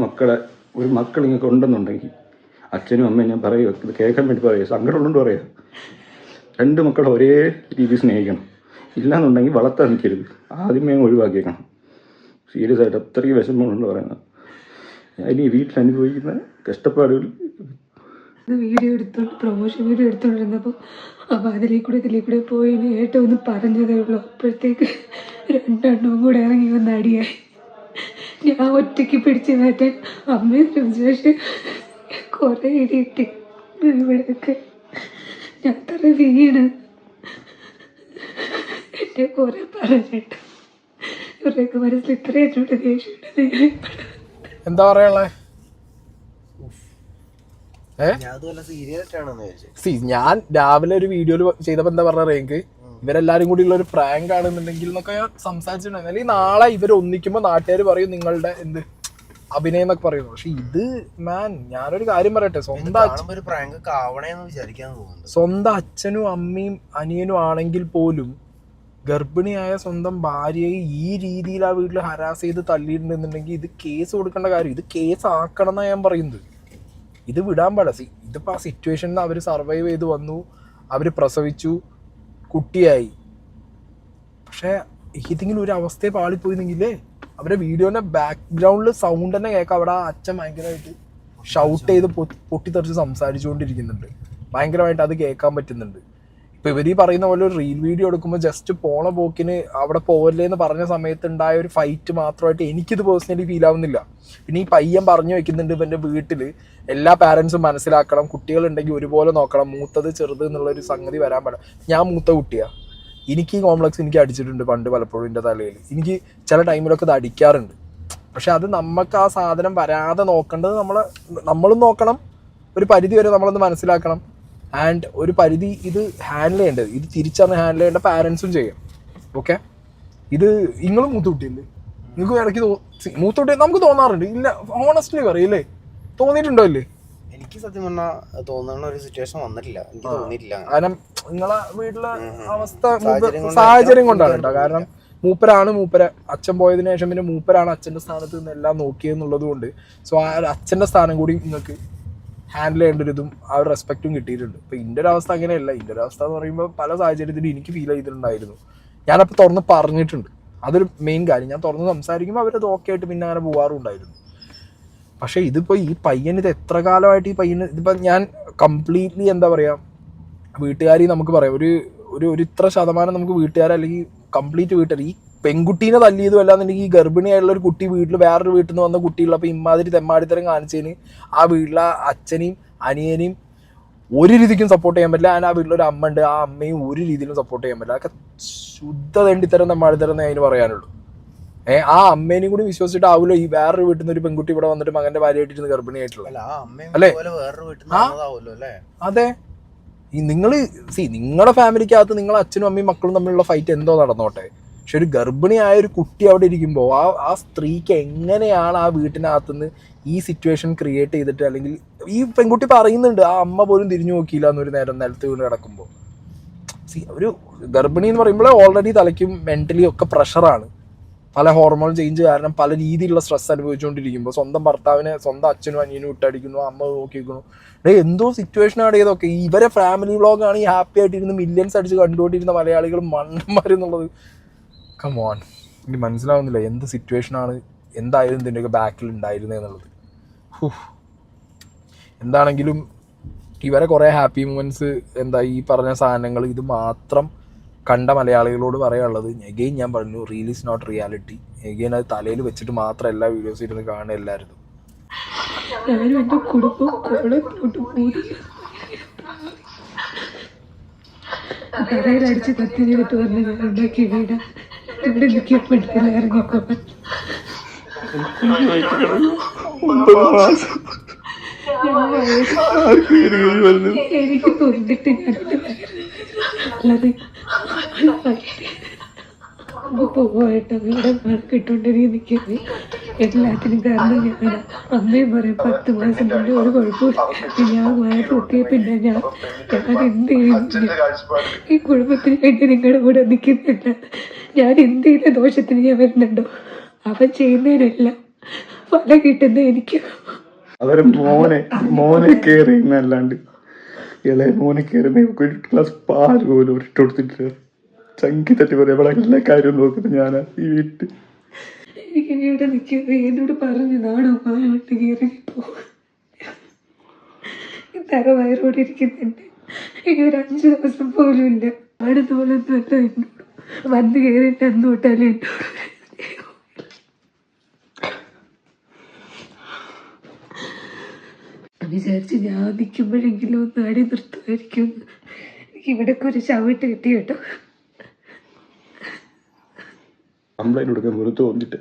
മക്കൾ ഇങ്ങനെ ഉണ്ടെന്നുണ്ടെങ്കിൽ അച്ഛനും അമ്മയും ഞാൻ പറയുക, ഇത് കേൾക്കാൻ വേണ്ടി പറയുക, സങ്കടമുള്ളതുകൊണ്ട് പറയുക, 2 മക്കളെ ഒരേ രീതിയിൽ സ്നേഹിക്കണം. ഇല്ലാന്നുണ്ടെങ്കിൽ വളർത്താൻ നിൽക്കരുത്, ആദ്യമേ ഒഴിവാക്കിയേക്കണം. സീരിയസ് ആയിട്ട് അത്രയും വിഷമമുണ്ടെന്ന് പറയുന്നത്. ഞാൻ ഈ വീട്ടിൽ അനുഭവിക്കുന്ന കഷ്ടപ്പാടുകൾ. വീഡിയോ എടുത്തോണ്ട് പ്രൊമോഷൻ വീഡിയോ എടുത്തോണ്ടിരുന്നപ്പോൾ അപ്പോൾ ഇതിലേക്കൂടെ പോയി ഏറ്റവും ഒന്ന് പറഞ്ഞതേ ഉള്ളൂ. അപ്പോഴത്തേക്ക് 2 എണ്ണവും കൂടെ ഇറങ്ങി വന്ന് അടിയായി. ഞാൻ ഒറ്റയ്ക്ക് പിടിച്ച് മാറ്റാൻ അമ്മയും ശ്രമിച്ചു. കുറേ ഇടിയിട്ട് ഇവിടെയൊക്കെ ഞാൻ തറ വീണ് എന്നെ കുറെ പറഞ്ഞിട്ട് ഇവരുടെയൊക്കെ മനസ്സിൽ ഇത്രയും എന്നോട് ദേഷ്യമുണ്ട്. എന്താ പറയാനുള്ളത്? ഞാൻ രാവിലെ ഒരു വീഡിയോയിൽ ചെയ്തപ്പോ എന്താ പറഞ്ഞ റേങ്ക്, ഇവരെല്ലാരും കൂടി ഉള്ള ഒരു പ്രാങ്ക് ആണെന്നുണ്ടെങ്കിൽ എന്നൊക്കെ ഞാൻ സംസാരിച്ചിട്ടുണ്ടായിരുന്നു. അല്ലെങ്കിൽ നാളെ ഇവർ ഒന്നിക്കുമ്പോ നാട്ടുകാർ പറയും നിങ്ങളുടെ എന്ത് അഭിനയം എന്നൊക്കെ പറയുന്നു. പക്ഷെ ഇത് ഞാനൊരു കാര്യം പറയട്ടെ, സ്വന്തം അച്ഛനും അമ്മയും അനിയനും ആണെങ്കിൽ പോലും ഗർഭിണിയായ സ്വന്തം ഭാര്യയെ ഈ രീതിയിൽ ആ വീട്ടിൽ ഹരാസ് ചെയ്ത് തള്ളിയിട്ടുണ്ടെന്നുണ്ടെങ്കിൽ ഇത് കേസ് കൊടുക്കേണ്ട കാര്യം, ഇത് കേസ് ആക്കണം എന്നാണ് ഞാൻ പറയുന്നത്. ഇത് വിടാൻ പാടില്ല. ഇതിപ്പോൾ ആ സിറ്റുവേഷനിൽ അവർ സർവൈവ് ചെയ്ത് വന്നു, അവർ പ്രസവിച്ചു, കുട്ടിയായി. പക്ഷെ ഏതെങ്കിലും ഒരു അവസ്ഥയെ പാളിപ്പോയിരുന്നെങ്കിലേ അവരുടെ വീഡിയോന്റെ ബാക്ക്ഗ്രൗണ്ടിൽ സൗണ്ട് തന്നെ കേൾക്കാം. അവിടെ ആ അച്ഛൻ ഭയങ്കരമായിട്ട് ഷൗട്ട് ചെയ്ത് പൊട്ടിത്തെറിച്ച് സംസാരിച്ചുകൊണ്ടിരിക്കുന്നുണ്ട്. ഭയങ്കരമായിട്ട് അത് കേൾക്കാൻ പറ്റുന്നുണ്ട്. ഇപ്പൊ ഇവർ ഈ പറയുന്ന പോലെ ഒരു റീൽ വീഡിയോ എടുക്കുമ്പോൾ ജസ്റ്റ് പോണ പോക്കിന് അവിടെ പോവല്ലേ എന്ന് പറഞ്ഞ സമയത്ത് ഉണ്ടായ ഒരു ഫൈറ്റ് മാത്രമായിട്ട് എനിക്കിത് പേഴ്സണലി ഫീൽ ആവുന്നില്ല. പിന്നെ ഈ പയ്യൻ പറഞ്ഞു വെക്കുന്നുണ്ട് ഇവന്റെ വീട്ടിൽ എല്ലാ പാരൻസും മനസ്സിലാക്കണം, കുട്ടികളുണ്ടെങ്കിൽ ഒരുപോലെ നോക്കണം, മൂത്തത് ചെറുത് എന്നുള്ളൊരു സംഗതി വരാൻ പാടില്ല. ഞാൻ മൂത്ത കുട്ടിയാ, എനിക്ക് ഈ കോംപ്ലക്സ് എനിക്ക് അടിച്ചിട്ടുണ്ട് പണ്ട് പലപ്പോഴും എൻ്റെ തലയിൽ. എനിക്ക് ചില ടൈമിലൊക്കെ ഇത് അടിക്കാറുണ്ട്. പക്ഷെ അത് നമുക്ക് ആ സാധനം വരാതെ നോക്കേണ്ടത് നമ്മളും നോക്കണം, ഒരു പരിധി വരെ നമ്മളൊന്ന് മനസ്സിലാക്കണം. ആൻഡ് ഒരു പരിധി ഇത് ഹാൻഡിൽ ചെയ്യേണ്ടത്, ഇത് തിരിച്ചറിഞ്ഞ് ഹാൻഡിൽ ചെയ്യേണ്ട പാരൻസും ചെയ്യണം. ഓക്കെ, ഇത് നിങ്ങളും മൂത്തുകുട്ടിയല്ലേ, നിങ്ങൾക്ക് ഇടയ്ക്ക് മൂത്തുകുട്ടി നമുക്ക് തോന്നാറുണ്ട് ഇല്ല? ഓണസ്റ്റ്ലി പറയില്ലേ, തോന്നിയിട്ടുണ്ടോ അല്ലേ? എനിക്ക് സത്യം പറഞ്ഞാൽ തോന്നുന്ന ഒരു സിറ്റുവേഷൻ വന്നിട്ടില്ല, എനിക്ക് തോന്നിയിട്ടില്ല. കാരണം നിങ്ങളെ വീട്ടിലെ അവസ്ഥ സാഹചര്യം കൊണ്ടാണ് കേട്ടോ. കാരണം മൂപ്പര അച്ഛൻ പോയതിനു ശേഷം പിന്നെ മൂപ്പരാണ് അച്ഛൻ്റെ സ്ഥാനത്ത് നിന്ന് എല്ലാം നോക്കിയെന്നുള്ളത് കൊണ്ട് സോ ആ അച്ഛൻ്റെ സ്ഥാനം കൂടി നിങ്ങൾക്ക് ഹാൻഡിൽ ചെയ്യേണ്ട ഒരു ഇതും ആ ഒരു റെസ്പെക്റ്റും കിട്ടിയിട്ടുണ്ട്. ഇപ്പം എൻ്റെ ഒരു അവസ്ഥ അങ്ങനെയല്ല. എൻ്റെ ഒരു അവസ്ഥ എന്ന് പറയുമ്പോൾ പല സാഹചര്യത്തിലും എനിക്ക് ഫീൽ ചെയ്തിട്ടുണ്ടായിരുന്നു. ഞാനപ്പോൾ തുറന്ന് പറഞ്ഞിട്ടുണ്ട്, അതൊരു മെയിൻ കാര്യം. ഞാൻ തുറന്ന് സംസാരിക്കുമ്പോൾ അവരത് ഓക്കെ ആയിട്ട് പിന്നെ അങ്ങനെ പോകാറുണ്ടായിരുന്നു. പക്ഷേ ഇതിപ്പോൾ ഈ പയ്യൻ ഇത് എത്ര കാലമായിട്ട് ഈ പയ്യന് ഇതിപ്പോൾ ഞാൻ കംപ്ലീറ്റ്ലി എന്താ പറയുക, വീട്ടുകാരി നമുക്ക് പറയാം ഒരു ഇത്ര ശതമാനം നമുക്ക് വീട്ടുകാർ അല്ലെങ്കിൽ കംപ്ലീറ്റ് വീട്ടുകാർ ഈ പെൺകുട്ടീനെ തല്ലിയതും അല്ലാന്നുണ്ടെങ്കിൽ ഈ ഗർഭിണിയായിട്ടുള്ള ഒരു കുട്ടി വീട്ടിൽ വേറൊരു വീട്ടിൽ നിന്ന് വന്ന കുട്ടിയുള്ളപ്പോൾ ഇമാതിരി തെമ്മാടിത്തരം കാണിച്ചതിന് ആ വീട്ടിലെ അച്ഛനെയും അനിയനെയും ഒരു രീതിക്കും സപ്പോർട്ട് ചെയ്യാൻ പറ്റില്ല. ആ വീട്ടിലൊരു അമ്മ ഉണ്ട്, ആ അമ്മയും ഒരു രീതിയിലും സപ്പോർട്ട് ചെയ്യാൻ പറ്റില്ല. അതൊക്കെ ശുദ്ധ തെണ്ടിത്തരം തെമ്മാടിത്തരം എന്നേ അതിന് പറയാനുള്ളൂ. ആ അമ്മേനെയും കൂടി വിശ്വസിച്ചിട്ട് ആവില്ല ഈ വേറൊരു വീട്ടിൽ നിന്ന് ഒരു പെൺകുട്ടി ഇവിടെ വന്നിട്ട് മകന്റെ ഭാര്യയായിട്ടിരുന്ന് ഗർഭിണിയായിട്ടുള്ള അല്ലേ? അതെ, ഈ നിങ്ങളുടെ ഫാമിലിക്കകത്ത് നിങ്ങളെ അച്ഛനും അമ്മയും മക്കളും തമ്മിലുള്ള ഫൈറ്റ് എന്തോ നടന്നോട്ടെ, പക്ഷെ ഒരു ഗർഭിണിയായ ഒരു കുട്ടി അവിടെ ഇരിക്കുമ്പോൾ ആ സ്ത്രീക്ക് എങ്ങനെയാണ് ആ വീട്ടിനകത്തുനിന്ന് ഈ സിറ്റുവേഷൻ ക്രിയേറ്റ് ചെയ്തിട്ട്, അല്ലെങ്കിൽ ഈ പെൺകുട്ടി പറയുന്നുണ്ട് ആ അമ്മ പോലും തിരിഞ്ഞു നോക്കിയില്ല എന്നൊരു നേരം നിലത്ത് വീണ് കിടക്കുമ്പോൾ. ഒരു ഗർഭിണി എന്ന് പറയുമ്പോൾ ഓൾറെഡി തലയ്ക്കും മെന്റലി ഒക്കെ പ്രഷറാണ്. പല ഹോർമോൺ ചേഞ്ച് കാരണം പല രീതിയിലുള്ള സ്ട്രെസ് അനുഭവിച്ചുകൊണ്ടിരിക്കുമ്പോൾ സ്വന്തം ഭർത്താവിനെ സ്വന്തം അച്ഛനും അനിയനും ഇട്ടടിക്കുന്നു, അമ്മ നോക്കിക്കുന്നു. എന്തോ സിറ്റുവേഷനാണ് ഇതൊക്കെ. ഇവരെ ഫാമിലി വ്ളോഗാണ് ഈ ഹാപ്പി ആയിട്ടിരുന്ന് മില്യൺസ് അടിച്ച് കണ്ടുകൊണ്ടിരുന്ന മലയാളികൾ മണ്ടന്മാരെന്നുള്ളത്. കമോൺ, എനിക്ക് മനസ്സിലാവുന്നില്ല എന്ത് സിറ്റുവേഷനാണ് എന്തായാലും ഇതിൻ്റെയൊക്കെ ബാക്കിൽ ഉണ്ടായിരുന്നത് എന്നുള്ളത്. എന്താണെങ്കിലും ഇവരെ കുറേ ഹാപ്പി മൊമെൻറ്റ്സ് എന്താ ഈ പറഞ്ഞ സാധനങ്ങൾ ഇത് മാത്രം കണ്ട മലയാളികളോട് പറയാനുള്ളത്. എഗെയിൻ ഞാൻ പറഞ്ഞു, reel is not reality. Again അത് തലയിൽ വെച്ചിട്ട് മാത്രം എല്ലാ വീഡിയോസ് ഇരുന്ന് കാണുക എല്ലാവരും. ഞാനും എൻ്റെ കുടുംബം തലയിലടിച്ച് കത്തി ചെയ്തിട്ട് പറഞ്ഞ് ഞാൻ ഉണ്ടാക്കി വീട ഇവിടെ നിൽക്കപ്പെട്ടില്ല ഇറങ്ങിക്കോട്ടെ. എനിക്ക് തോന്നിട്ട് ഞാൻ അല്ലാതെ പോയിട്ട് ഇവിടെ കിട്ടുകൊണ്ടിരിക്കും നിൽക്കുന്നത് എല്ലാത്തിനും കാരണം ഞാനാണ്. അമ്മയും പറയും 10 മാസം മുന്നേ ഒരു കുഴപ്പമില്ല, ഞാൻ വയസ്സെത്തിയ പിന്നെ ഞാൻ എന്ത് ചെയ്യും? ഈ കുടുംബത്തിന് വേണ്ടി നിങ്ങളുടെ കൂടെ നിൽക്കുന്നില്ല, ഞാൻ എന്ത് ചെയ്ത ദോഷത്തിന് ഞാൻ വരുന്നുണ്ടോ? അവൻ ചെയ്യുന്നതിനെല്ലാം ഫലം കിട്ടുന്ന എനിക്ക്. അവരെ മോനെ കെയർ ചെയ്യുന്നല്ലാണ്ട് ഇളയ മോനെ കയറി ഒരു ഗ്ലാസ് പാല് പോലും ഇട്ട് കൊടുത്തിട്ടില്ല. ചങ്കി തട്ടി പറയാം, ഇവിടെ എല്ലാ കാര്യവും നോക്കുന്നത് ഞാനാ ഈ വീട്ടിൽ. എനിക്ക് ഇവിടെ നിൽക്കുന്നത് എന്നോട് പറഞ്ഞു നാണോട്ട് കയറിപ്പോ തറ വയറോടെ ഇരിക്കുന്നുണ്ട്. ഇനി ഒരു 5 ദിവസം പോലും ഇല്ല. അടുത്ത പോലൊന്നും അല്ല എന്നോട് വന്ന് കയറിയിട്ട് അന്ന് തൊട്ടാലും എന്നോട് വിചാരിച്ച് ഞാൻ നിൽക്കുമ്പോഴെങ്കിലും ഒന്ന് അടി നിർത്തുമായിരിക്കും. എനിക്ക് ഇവിടൊക്കെ ഒരു ചവിട്ട് കിട്ടി കേട്ടോ. കംപ്ലൈൻറ്റ് കൊടുക്കാൻ വെറുതെ തോന്നിട്ട്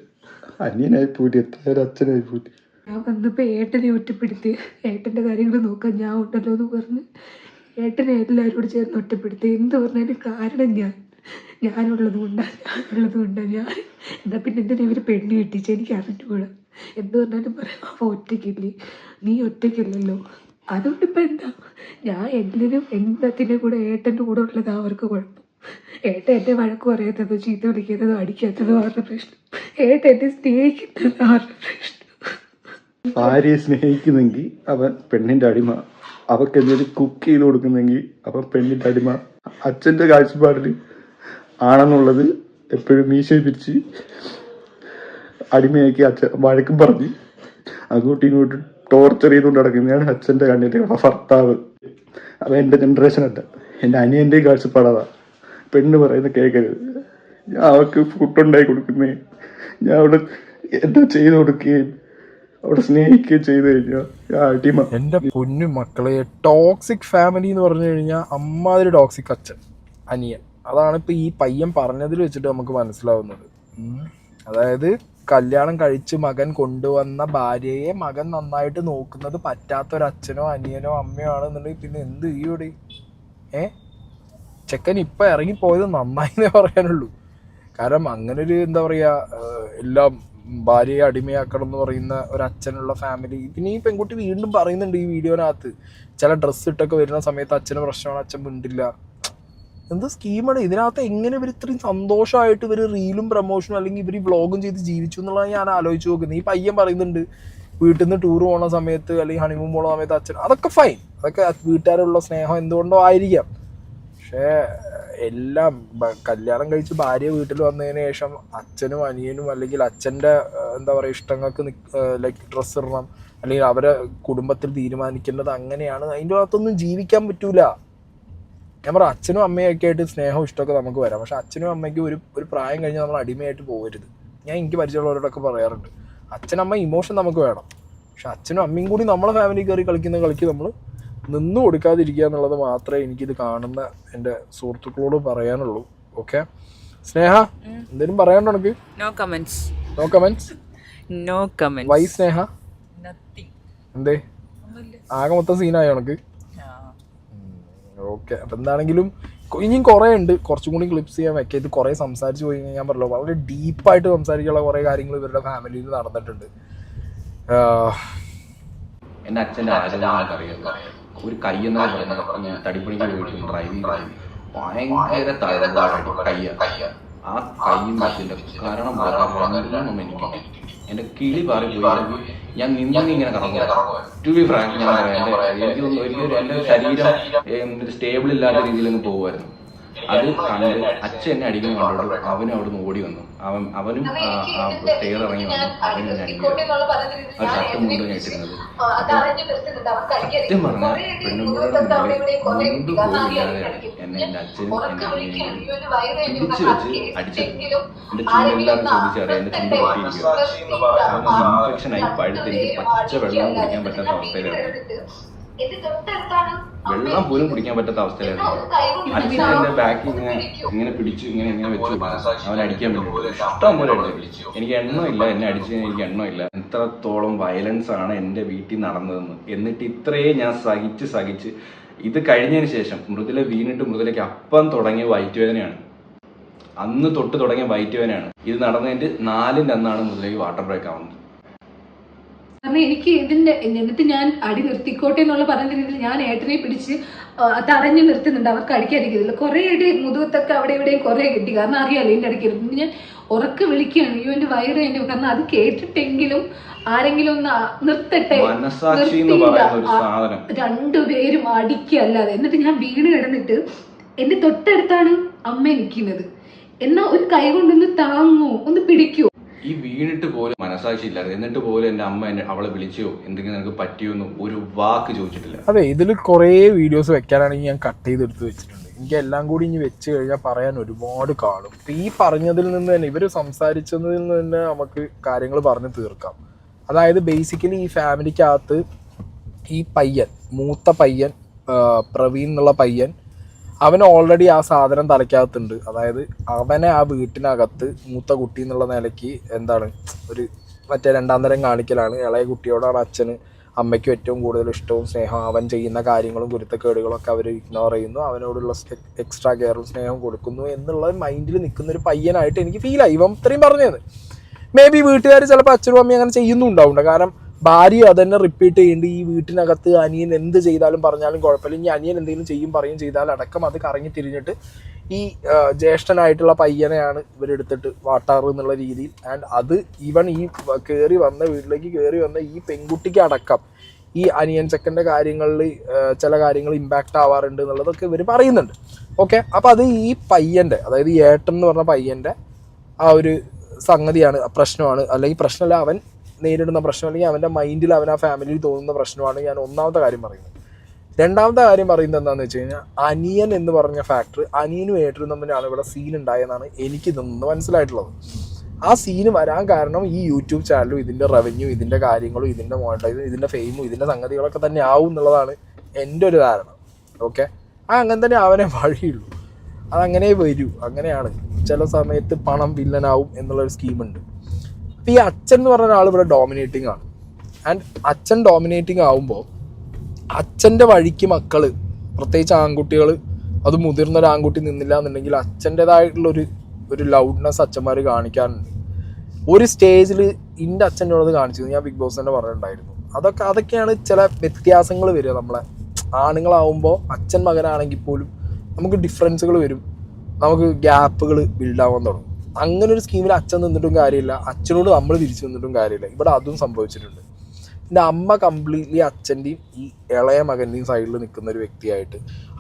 അനിയനായി പോയിട്ട് എത്ര അച്ഛനായി പോയിട്ട്. ഞാൻ വന്നപ്പോൾ ഏട്ടനെ ഒറ്റപ്പെടുത്തി, ഏട്ടൻ്റെ കാര്യങ്ങൾ നോക്കാൻ ഞാൻ ഉണ്ടല്ലോ എന്ന് പറഞ്ഞ് ഏട്ടനെ എല്ലാവരോട് ചേർന്ന് ഒറ്റപ്പെടുത്തി. എന്ത് പറഞ്ഞാലും കാരണം ഞാനുള്ളത് കൊണ്ടാണ് ഞാൻ. എന്നാൽ പിന്നെ എന്തിനാ ഇവർ പെണ്ണ് കെട്ടിച്ച് എനിക്ക് അറിഞ്ഞുകൂടാ. എന്ത് പറഞ്ഞാലും പറയാം, അവ ഒറ്റയ്ക്കില്ലേ, നീ ഒറ്റയ്ക്കല്ലല്ലോ. അതുകൊണ്ട് ഇപ്പം എന്താ, ഞാൻ എല്ലാത്തിൻ്റെ കൂടെ ഏട്ടൻ്റെ കൂടെ ഉള്ളത് അവർക്ക് കുഴപ്പം. ഏട്ടൻ എന്നെ വഴക്ക് പറയാത്തതോ ചീത്ത വിളിക്കുന്നതോ അടിക്കാത്തതോ അവരുടെ പ്രശ്നം. ഏട്ടൻ എന്നെ സ്നേഹിക്കുന്നത് അവരുടെ പ്രശ്നം. ഭാര്യയെ സ്നേഹിക്കുന്നെങ്കിൽ അവൻ പെണ്ണിൻ്റെ അടിമ, അവർക്ക് എന്തെങ്കിലും കുക്ക് ചെയ്ത് കൊടുക്കുന്നെങ്കിൽ അവൻ പെണ്ണിൻ്റെ അടിമ. അച്ഛൻ്റെ കാഴ്ചപ്പാടിൽ ആണെന്നുള്ളത് എപ്പോഴും മീശ പിരിച്ച് അടിമയാക്കി അച്ഛൻ വഴക്കും പറഞ്ഞ് അങ്ങോട്ടും ഇങ്ങോട്ടും ടോർച്ചർ ചെയ്തുകൊണ്ട് നടക്കുന്നതാണ് അച്ഛൻ്റെ കണ്ണിൻ്റെ ഭർത്താവ്. അവൻ എൻ്റെ ജനറേഷനല്ല, എൻ്റെ അനിയൻ്റെ കാഴ്ചപ്പാടാ. പെണ്ണ് പറയുന്നത് കേൾക്കരുത്, ഞാൻ അവൾക്ക് ഫുഡുണ്ടാക്കി കൊടുക്കുന്നേ, ഞാൻ അവിടെ എന്താ ചെയ്ത് കൊടുക്കുകയും അവിടെ സ്നേഹിക്കുകയും ചെയ്ത് കഴിഞ്ഞാൽ അടിമ. എൻ്റെ പൊന്നു മക്കളെ, ടോക്സിക് ഫാമിലി എന്ന് പറഞ്ഞു കഴിഞ്ഞാൽ അമ്മാതിരി ടോക്സിക് അച്ഛൻ അനിയൻ. അതാണ് ഇപ്പോൾ ഈ പയ്യൻ പറഞ്ഞതിൽ വെച്ചിട്ട് നമുക്ക് മനസ്സിലാവുന്നത്. അതായത് കല്യാണം കഴിച്ച് മകൻ കൊണ്ടുവന്ന ഭാര്യയെ മകൻ നന്നായിട്ട് നോക്കുന്നത് പറ്റാത്തൊരച്ഛനോ അനിയനോ അമ്മയോ ആണെന്നുണ്ടെങ്കിൽ പിന്നെ എന്ത് ചെയ്യൂടെ? ചെക്കൻ ഇപ്പം ഇറങ്ങിപ്പോയത് നന്നായിന്നേ പറയാനുള്ളൂ. കാരണം അങ്ങനൊരു എന്താ പറയുക, എല്ലാം ഭാര്യയെ അടിമയാക്കണം എന്ന് പറയുന്ന ഒരച്ഛനുള്ള ഫാമിലി. പിന്നെ ഈ പെൺകുട്ടി വീണ്ടും പറയുന്നുണ്ട് ഈ വീഡിയോനകത്ത്, ചില ഡ്രസ്സ് ഇട്ടൊക്കെ വരുന്ന സമയത്ത് അച്ഛന് പ്രശ്നമാണ്, അച്ഛൻ മിണ്ടില്ല. എന്ത് സ്കീമാണ് ഇതിനകത്ത്? എങ്ങനെ ഇവർ ഇത്രയും സന്തോഷമായിട്ട് ഇവർ റീലും പ്രൊമോഷനും അല്ലെങ്കിൽ ഇവർ വ്ളോഗും ചെയ്ത് ജീവിച്ചു എന്നുള്ളത് ഞാൻ ആലോചിച്ച് നോക്കുന്നത്. ഈ പയ്യൻ പറയുന്നുണ്ട് വീട്ടിൽ നിന്ന് ടൂർ പോകുന്ന സമയത്ത് അല്ലെങ്കിൽ ഹണിമൂൺ പോകുന്ന സമയത്ത് അച്ഛൻ, അതൊക്കെ ഫൈൻ, അതൊക്കെ വീട്ടുകാരുള്ള സ്നേഹം എന്തുകൊണ്ടോ ആയിരിക്കാം. പക്ഷേ എല്ലാം കല്യാണം കഴിച്ച് ഭാര്യ വീട്ടിൽ വന്നതിന് ശേഷം അച്ഛനും അനിയനും അല്ലെങ്കിൽ അച്ഛൻ്റെ എന്താ പറയുക ഇഷ്ടങ്ങൾക്ക് ലൈക്ക് ഡ്രസ്സ് ഇടണം അല്ലെങ്കിൽ അവരെ കുടുംബത്തിൽ തീരുമാനിക്കേണ്ടത് അങ്ങനെയാണ്. അതിൻ്റെ അകത്തൊന്നും ജീവിക്കാൻ പറ്റൂല. ഞാൻ പറയാം, അച്ഛനും അമ്മയൊക്കെ ആയിട്ട് സ്നേഹവും ഇഷ്ടമൊക്കെ നമുക്ക് വരാം, പക്ഷെ അച്ഛനും അമ്മയ്ക്കും ഒരു പ്രായം കഴിഞ്ഞ് നമ്മൾ അടിമയായിട്ട് പോകരുത്. ഞാൻ എനിക്ക് പരിചയമുള്ളവരോടൊക്കെ പറയാറുണ്ട്, അച്ഛനമ്മ ഇമോഷൻ നമുക്ക് വേണം, പക്ഷെ അച്ഛനും അമ്മയും കൂടി നമ്മളെ ഫാമിലി കയറി കളിക്കുന്ന കളിക്ക് നമ്മൾ നിന്ന് കൊടുക്കാതിരിക്കുക എന്നുള്ളത് മാത്രമേ എനിക്കിത് കാണുന്ന എൻ്റെ സുഹൃത്തുക്കളോട് പറയാനുള്ളൂ. ഓക്കെ സ്നേഹ, എന്തെങ്കിലും പറയാനുണ്ടോ എനിക്ക്? No comments. No comments. No comments. Why Sneha? Nothing. എന്തേ ആകെ മൊത്തം സീനായോ എനിക്ക്? ഓക്കെ, അപ്പം എന്താണെങ്കിലും ഇനിയും കുറേ ഉണ്ട്, കുറച്ചും കൂടി ക്ലിപ്സ് ചെയ്യാൻ വെക്കാം. ഇത് കുറേ സംസാരിച്ച് പോയി കഴിഞ്ഞാൽ ഞാൻ പറഞ്ഞല്ലോ, വളരെ ഡീപ്പായിട്ട് സംസാരിക്കാനുള്ള കുറേ കാര്യങ്ങൾ ഇവരുടെ ഫാമിലിയിൽ നടന്നിട്ടുണ്ട്. എൻ്റെ അച്ഛൻ്റെ ആരോഗ്യം അറിയാം. ഒരു കൈ എന്നൊക്കെ പറയുന്നത് തടിപ്പണിക്ക് പോയിട്ട് ഡ്രൈവ് ചെയ്ത് ഭയങ്കര തഴമ്പാടി കയ്യ. ആ കൈയും പറ്റില്ല, കാരണം എനിക്ക് എൻ്റെ കിളി പാറി പോയി ഞാൻ ഇങ്ങനെ കറങ്ങുക. ടു ബി ഫ്രാങ്ക് ഞാൻ പറയാം, എനിക്ക് തോന്നുന്നു എൻ്റെ ശരീരം സ്റ്റേബിൾ ഇല്ലാത്ത രീതിയിലൊന്ന് പോകുമായിരുന്നു. അത് കണ്ട് അച്ഛൻ എന്നെ അടിക്കുന്ന കണ്ടോട് അവനും അവിടെ നിന്ന് ഓടി വന്നു. അവനും സ്റ്റെയർ ഇറങ്ങി വന്നു, അവനും എന്നെ അടിക്കുക. ആ ഷർട്ട് മുണ്ട് ഞാൻ ഇട്ടിരുന്നത്. സത്യം പറഞ്ഞാൽ പെണ്ണുങ്ങളുടെ മുണ്ട് പോലും ഇല്ലാതെയാണ് എന്നെ എൻ്റെ അച്ഛനും എൻ്റെ അമ്മയും പിടിച്ചു വെച്ച് അടിച്ചത്. എൻ്റെ ചുണ്ടെല്ലാവരും ചോദിച്ചറിയാം, എൻ്റെ ചുണ്ട് പൊട്ടിയിരിക്കുക. കാരണം ഇൻഫെക്ഷനായി പഴുത്ത് എനിക്ക് പച്ച വെള്ളം കുടിക്കാൻ പറ്റാത്ത അവസ്ഥയിലായിരുന്നു. വെള്ളം പോലും കുടിക്കാൻ പറ്റാത്ത അവസ്ഥയിലായിരുന്നു. അച്ഛൻ എൻ്റെ ബാക്കിൽ ഇങ്ങനെ പിടിച്ചു ഇങ്ങനെ വെച്ചു അവൻ അടിക്കാൻ വേണ്ടി ഇഷ്ടം പോലെ അടിച്ചു. എനിക്ക് എണ്ണമില്ല, എന്നെ അടിച്ചതിന് എനിക്ക് എണ്ണമില്ല. എത്രത്തോളം വയലൻസ് ആണ് എൻ്റെ വീട്ടിൽ നടന്നതെന്ന്. എന്നിട്ട് ഇത്രയും ഞാൻ സഹിച്ച് ഇത് കഴിഞ്ഞതിന് ശേഷം മൃദുല വീണിട്ട് മൃദുലയ്ക്ക് അപ്പം തുടങ്ങിയ വയറ്റുവേദനയാണ്. അന്ന് തൊട്ട് തുടങ്ങിയ വയറ്റ് വേനയാണ്. ഇത് നടന്നതിന്റെ 4-ന്റെ അന്നാണ് മുതലേക്ക് വാട്ടർ ബ്രേക്ക് ആവുന്നത്. കാരണം എനിക്ക് എന്നിട്ട് ഞാൻ അടി നിർത്തിക്കോട്ടെ എന്നുള്ള പറഞ്ഞ രീതിയിൽ ഞാൻ ഏട്ടനെ പിടിച്ച് തടഞ്ഞു നിർത്തുന്നുണ്ട്. അവർക്ക് അടിക്കാതിരിക്കുന്നില്ല. കുറെ അടി മുതുകത്തൊക്കെ അവിടെ ഇവിടെയും കുറെ കിട്ടി. കാരണം അറിയാലോ എന്റെ അടിക്കരുത്. ഞാൻ ഉറക്കെ വിളിക്കുകയാണ്, അയ്യോ എന്റെ വയറ് എന്റെ. കാരണം അത് കേട്ടിട്ടെങ്കിലും ആരെങ്കിലും ഒന്ന് നിർത്തട്ടെ. മനസാക്ഷി എന്ന് പറയുന്ന ഒരു സാധനം. രണ്ടുപേരും അടിക്കല്ലാതെ. എന്നിട്ട് ഞാൻ വീണ് കിടന്നിട്ട് എന്റെ തൊട്ടടുത്താണ് അമ്മ നിൽക്കുന്നത്. എന്നാ ഒരു കൈ കൊണ്ടൊന്ന് താങ്ങോ, ഒന്ന് പിടിക്കോ. ഈ വീണിട്ട് പോലും മനസാക്ഷി ഇല്ലായിരുന്നു. എന്നിട്ട് പോലും എന്റെ അമ്മ അവളെ വിളിച്ചോ എന്തെങ്കിലും നിനക്ക് പറ്റിയോന്നും ഒരു വാക്ക് ചോദിച്ചിട്ടില്ല. അതെ, ഇതിൽ കുറേ വീഡിയോസ് വെക്കാനാണെങ്കിൽ ഞാൻ കട്ട് ചെയ്തെടുത്ത് വെച്ചിട്ടുണ്ട്. എനിക്ക് എല്ലാം കൂടി ഇനി വെച്ച് കഴിഞ്ഞാൽ പറയാൻ ഒരുപാട് കാണും. ഈ പറഞ്ഞതിൽ നിന്ന് തന്നെ, ഇവർ സംസാരിച്ചതിൽ നിന്ന് തന്നെ നമുക്ക് കാര്യങ്ങൾ പറഞ്ഞ് തീർക്കാം. അതായത് ബേസിക്കലി ഈ ഫാമിലിക്കകത്ത് ഈ പയ്യൻ, മൂത്ത പയ്യൻ പ്രവീൺ എന്നുള്ള പയ്യൻ, അവന് ഓൾറെഡി ആ സാധനം തലയ്ക്കകത്തുണ്ട്. അതായത് അവനെ ആ വീട്ടിനകത്ത് മൂത്ത കുട്ടി എന്നുള്ള നിലയ്ക്ക് എന്താണ് ഒരു മറ്റേ 2ാം തരം കാണിക്കലാണ്. ഇളയ കുട്ടിയോടാണ് അച്ഛന് അമ്മയ്ക്കും ഏറ്റവും കൂടുതൽ ഇഷ്ടവും സ്നേഹം. അവൻ ചെയ്യുന്ന കാര്യങ്ങളും കുരുത്തക്കേടുകളും ഒക്കെ അവർ ഇഗ്നോർ ചെയ്യുന്നു. അവനോടുള്ള എക്സ്ട്രാ കെയറും സ്നേഹവും കൊടുക്കുന്നു എന്നുള്ള മൈൻഡിൽ നിൽക്കുന്ന ഒരു പയ്യനായിട്ട് എനിക്ക് ഫീലായി. ഇവൻ ഇത്രയും പറഞ്ഞത് മേ ബി വീട്ടുകാർ ചിലപ്പോൾ അച്ഛനും അമ്മയും അങ്ങനെ ചെയ്യുന്നുണ്ടാവുണ്ട്. കാരണം ഭാര്യ അതന്നെ റിപ്പീറ്റ് ചെയ്യേണ്ടി ഈ വീട്ടിനകത്ത് അനിയൻ എന്ത് ചെയ്താലും പറഞ്ഞാലും കുഴപ്പമില്ല, ഇനി അനിയൻ എന്തെങ്കിലും ചെയ്യും പറയും ചെയ്താൽ അടക്കം അത് കറങ്ങി തിരിഞ്ഞിട്ട് ഈ ജ്യേഷ്ഠനായിട്ടുള്ള പയ്യനെയാണ് ഇവരെടുത്തിട്ട് വാട്ടാറ് എന്നുള്ള രീതിയിൽ. ആൻഡ് അത് ഈവൻ ഈ വീട്ടിലേക്ക് കയറി വന്ന ഈ പെൺകുട്ടിക്ക് അടക്കം ഈ അനിയൻ ചെക്കൻ്റെ കാര്യങ്ങളിൽ ചില കാര്യങ്ങൾ ഇമ്പാക്റ്റ് ആവാറുണ്ട് എന്നുള്ളതൊക്കെ ഇവർ പറയുന്നുണ്ട്. ഓക്കെ, അപ്പോൾ അത് ഈ പയ്യൻ്റെ, അതായത് ഈ ഏട്ടൻ എന്ന് പറഞ്ഞ പയ്യൻ്റെ ആ ഒരു സംഗതിയാണ്, പ്രശ്നമാണ്. അല്ലെങ്കിൽ പ്രശ്നമല്ല, അവൻ നേരിടുന്ന പ്രശ്നം, അല്ലെങ്കിൽ അവൻ്റെ മൈൻഡിൽ അവൻ ആ ഫാമിലിയിൽ തോന്നുന്ന പ്രശ്നമാണ് ഞാൻ ഒന്നാമത്തെ കാര്യം പറയുന്നത്. 2ാമത്തെ കാര്യം പറയുന്നത് എന്താണെന്ന് വെച്ച് കഴിഞ്ഞാൽ, അനിയൻ എന്ന് പറഞ്ഞ ഫാക്ടർ, അനിയനും ഏട്ടനും തമ്മിലാണ് ഇവിടെ സീൻ ഉണ്ടായെന്നാണ് എനിക്ക് ഇതൊന്ന് മനസ്സിലായിട്ടുള്ളത്. ആ സീന് വരാൻ കാരണം ഈ യൂട്യൂബ് ചാനലും ഇതിൻ്റെ റവന്യൂ, ഇതിൻ്റെ കാര്യങ്ങളും, ഇതിൻ്റെ മോണിറ്റൈസും, ഇതിൻ്റെ ഫെയിമും, ഇതിൻ്റെ സംഗതികളൊക്കെ തന്നെ ആവും എന്നുള്ളതാണ് എൻ്റെ ഒരു ധാരണ. ഓക്കെ, അങ്ങനെ തന്നെ അവനെ വഴിയുള്ളൂ, അതങ്ങനെ വരൂ, അങ്ങനെയാണ്. ചില സമയത്ത് പണം വില്ലനാവും എന്നുള്ളൊരു സ്കീമുണ്ട്. അപ്പോൾ ഈ അച്ഛൻ എന്ന് പറഞ്ഞ ആൾ ഇവിടെ ഡോമിനേറ്റിംഗ് ആണ്. ആൻഡ് അച്ഛൻ ഡോമിനേറ്റിംഗ് ആവുമ്പോൾ അച്ഛൻ്റെ വഴിക്ക് മക്കൾ, പ്രത്യേകിച്ച് ആൺകുട്ടികൾ, അത് മുതിർന്നൊരു ആൺകുട്ടി നിന്നില്ല എന്നുണ്ടെങ്കിൽ അച്ഛൻ്റെതായിട്ടുള്ളൊരു ലൗഡ്നെസ് അച്ഛന്മാർ കാണിക്കാറുണ്ട്. ഒരു സ്റ്റേജിൽ എൻ്റെ അച്ഛനോടത് കാണിച്ചത് ഞാൻ ബിഗ് ബോസ് തന്നെ പറഞ്ഞിട്ടുണ്ടായിരുന്നു. അതൊക്കെയാണ് ചില വ്യത്യാസങ്ങൾ വരിക. നമ്മളെ ആണുങ്ങളാവുമ്പോൾ അച്ഛൻ മകനാണെങ്കിൽ പോലും നമുക്ക് ഡിഫറൻസുകൾ വരും, നമുക്ക് ഗ്യാപ്പുകൾ ബിൽഡാവാൻ തുടങ്ങും. അങ്ങനെ ഒരു സ്കീമിൽ അച്ഛൻ നിന്നിട്ടും കാര്യമില്ല, അച്ഛനോട് നമ്മൾ തിരിച്ചു നിന്നിട്ടും കാര്യമില്ല. ഇവിടെ അതും സംഭവിച്ചിട്ടുണ്ട്. എൻ്റെ അമ്മ കംപ്ലീറ്റ്ലി അച്ഛൻ്റെയും ഈ ഇളയ മകൻ്റെയും സൈഡിൽ നിൽക്കുന്ന ഒരു വ്യക്തിയായിട്ട്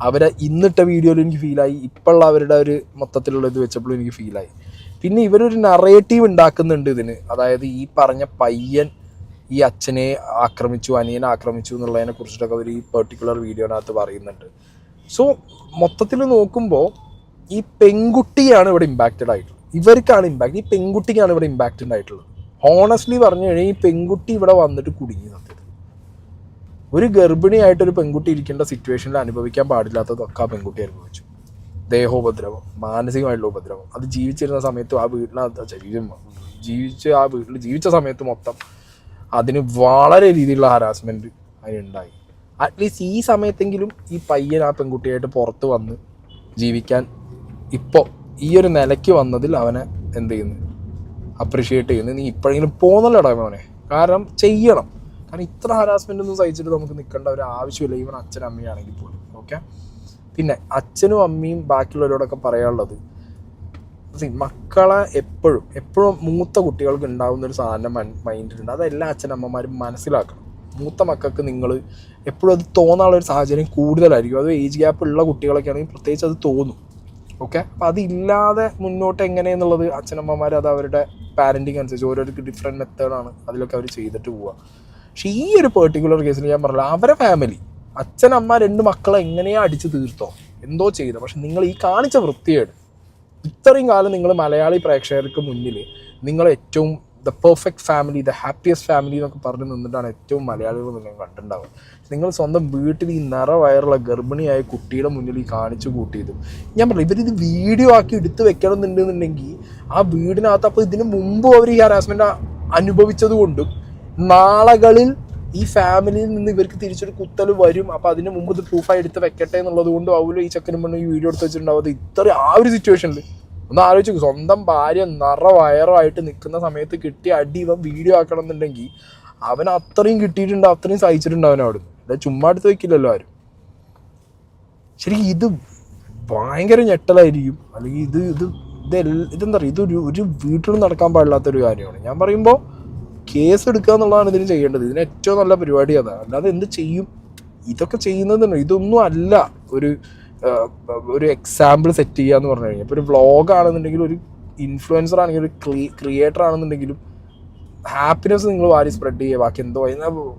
അവരെ ഇന്നിട്ട വീഡിയോയിൽ എനിക്ക് ഫീലായി. ഇപ്പോഴുള്ള അവരുടെ ഒരു മൊത്തത്തിലുള്ള ഇത് വെച്ചപ്പോഴും എനിക്ക് ഫീലായി. പിന്നെ ഇവരൊരു നറേറ്റീവ് ഉണ്ടാക്കുന്നുണ്ട് ഇതിന്. അതായത് ഈ പറഞ്ഞ പയ്യൻ ഈ അച്ഛനെ ആക്രമിച്ചു, അനിയനെ ആക്രമിച്ചു എന്നുള്ളതിനെ കുറിച്ചിട്ടൊക്കെ അവർ ഈ പെർട്ടിക്കുലർ വീഡിയോനകത്ത് പറയുന്നുണ്ട്. സോ മൊത്തത്തിൽ നോക്കുമ്പോൾ ഈ പെൺകുട്ടിയാണ് ഇവിടെ ഇമ്പാക്റ്റഡ് ആയിട്ടുള്ളത്. ഇവർക്കാണ് ഇമ്പാക്ട്, ഈ പെൺകുട്ടിക്കാണ് ഇവിടെ ഇമ്പാക്റ്റഡ് ആയിട്ടുള്ളത്. ഹോണസ്റ്റ്ലി പറഞ്ഞു കഴിഞ്ഞാൽ ഈ പെൺകുട്ടി ഇവിടെ വന്നിട്ട് കുടുങ്ങി. സത്യത്തിൽ ഒരു ഗർഭിണിയായിട്ടൊരു പെൺകുട്ടി ഇരിക്കേണ്ട സിറ്റുവേഷനിൽ അനുഭവിക്കാൻ പാടില്ലാത്തതൊക്കെ ആ പെൺകുട്ടി അനുഭവിച്ചു. ദേഹോപദ്രവം, മാനസികമായിട്ടുള്ള ഉപദ്രവം. അത് ജീവിച്ചിരുന്ന സമയത്തും ആ വീട്ടിനകത്ത് ജീവിച്ച സമയത്ത് മൊത്തം അതിന് വളരെ രീതിയിലുള്ള ഹരാസ്മെൻറ്റ് അതിനുണ്ടായി. അറ്റ്ലീസ്റ്റ് ഈ സമയത്തെങ്കിലും ഈ പയ്യൻ ആ പെൺകുട്ടിയായിട്ട് പുറത്ത് വന്ന് ജീവിക്കാൻ ഇപ്പോൾ ഈ ഒരു നിലയ്ക്ക് വന്നതിൽ അവനെ എന്ത് ചെയ്യുന്നു, അപ്രിഷ്യേറ്റ് ചെയ്യുന്നു. നീ ഇപ്പോഴെങ്കിലും പോകുന്നല്ലോടാ മോനെ, കാരണം ചെയ്യണം. കാരണം ഇത്ര ഹരാസ്മെൻ്റ് ഒന്നും സഹിച്ചിട്ട് നമുക്ക് നിൽക്കേണ്ട ഒരു ആവശ്യമില്ല, ഈവൻ അച്ഛനും അമ്മയാണെങ്കിൽ പോലും. ഓക്കെ, പിന്നെ അച്ഛനും അമ്മയും ബാക്കിയുള്ളവരോടൊക്കെ പറയാനുള്ളത്, മക്കളെ എപ്പോഴും മൂത്ത കുട്ടികൾക്ക് ഉണ്ടാകുന്ന ഒരു സാധനം മൈൻഡിലുണ്ട്. അതെല്ലാ അച്ഛനമ്മമാരും മനസ്സിലാക്കണം. മൂത്ത മക്കൾക്ക് നിങ്ങൾ എപ്പോഴും അത് തോന്നാനുള്ള ഒരു സാഹചര്യം കൂടുതലായിരിക്കും. അത് ഏജ് ഗ്യാപ്പ് ഉള്ള കുട്ടികളൊക്കെ ആണെങ്കിൽ പ്രത്യേകിച്ച് അത് തോന്നും. ഓക്കെ, അപ്പോൾ അതില്ലാതെ മുന്നോട്ട് എങ്ങനെയെന്നുള്ളത് അച്ഛനമ്മമാർ അത് അവരുടെ പാരൻറ്റിങ് അനുസരിച്ച് ഓരോരുത്തർക്ക് ഡിഫറെൻറ്റ് മെത്തേഡാണ് അതിലൊക്കെ അവർ ചെയ്തിട്ട് പോവുക. പക്ഷേ ഈ ഒരു പെർട്ടിക്കുലർ കേസിൽ ഞാൻ പറഞ്ഞില്ല, അവരെ ഫാമിലി അച്ഛനമ്മ 2 മക്കളെ എങ്ങനെയാ അടിച്ച് തീർത്തോ എന്തോ ചെയ്തോ. പക്ഷെ നിങ്ങൾ ഈ കാണിച്ച വൃത്തികേട് ഇത്രയും കാലം നിങ്ങൾ മലയാളി പ്രേക്ഷകർക്ക് മുന്നിൽ നിങ്ങൾ ഏറ്റവും the perfect family, the happiest family എന്നൊക്കെ പറഞ്ഞ് നിന്നിട്ടാണ് ഏറ്റവും മലയാളികൾ നിങ്ങൾ കണ്ടിട്ടുണ്ടാവുക. നിങ്ങൾ സ്വന്തം വീട്ടിൽ ഈ നിറവയറുള്ള ഗർഭിണിയായ കുട്ടിയുടെ മുന്നിൽ ഈ കാണിച്ചു കൂട്ടിയത് ഞാൻ പറഞ്ഞു. ഇവരിത് വീഡിയോ ആക്കി എടുത്ത് വെക്കണമെന്നുണ്ടെന്നുണ്ടെങ്കിൽ ആ വീടിനകത്ത്, അപ്പോൾ ഇതിന് മുമ്പ് അവർ ഈ ഹരാസ്മെൻറ്റ് അനുഭവിച്ചത് കൊണ്ടും നാളുകളിൽ ഈ ഫാമിലിയിൽ നിന്ന് ഇവർക്ക് തിരിച്ചൊരു കുത്തൽ വരും. അപ്പോൾ അതിന് മുമ്പ് ഇത് പ്രൂഫായി എടുത്ത് വെക്കട്ടെ എന്നുള്ളത് കൊണ്ടും ആവുമല്ലോ ഈ ചെക്കനും പെണ്ണും ഈ വീഡിയോ എടുത്ത് വെച്ചിട്ടുണ്ടാവും. ഇത്ര ആ ഒരു സിറ്റുവേഷനിൽ ഒന്ന് ആലോചിച്ചു, സ്വന്തം ഭാര്യ വയറുമായിട്ട് നിൽക്കുന്ന സമയത്ത് കിട്ടിയ അടി ഇവൻ വീഡിയോ ആക്കണം എന്നുണ്ടെങ്കിൽ അവൻ അത്രയും കിട്ടിയിട്ടുണ്ട്, അത്രയും സഹിച്ചിട്ടുണ്ട് അവൻ അവിടെ. അല്ല ചുമ്മാ എടുത്ത് വെക്കില്ലല്ലോ ആരും. ശരിക്കും ഇത് ഭയങ്കര ഞെട്ടലായിരിക്കും. അല്ലെങ്കിൽ ഇതെന്താ പറയുക, ഒരു വീട്ടിലും നടക്കാൻ പാടില്ലാത്തൊരു കാര്യമാണ്. ഞാൻ പറയുമ്പോൾ കേസ് എടുക്കുക എന്നുള്ളതാണ് ഇതിന് ചെയ്യേണ്ടത്. ഇതിന് ഏറ്റവും നല്ല പരിപാടി അതാണ്. അല്ലാതെ എന്ത് ചെയ്യും ഇതൊക്കെ ചെയ്യുന്നതെന്ന്? ഇതൊന്നും അല്ല ഒരു എക്സാമ്പിൾ സെറ്റ് ചെയ്യുക എന്ന് പറഞ്ഞു കഴിഞ്ഞാൽ. ഇപ്പോൾ ഒരു വ്ളോഗ് ആണെന്നുണ്ടെങ്കിൽ, ഒരു ഇൻഫ്ലുവൻസർ ആണെങ്കിൽ, ഒരു ക്രിയേറ്റർ ആണെന്നുണ്ടെങ്കിലും ഹാപ്പിനെസ് നിങ്ങൾ വാരി സ്പ്രെഡ് ചെയ്യുക, ബാക്കി എന്തോ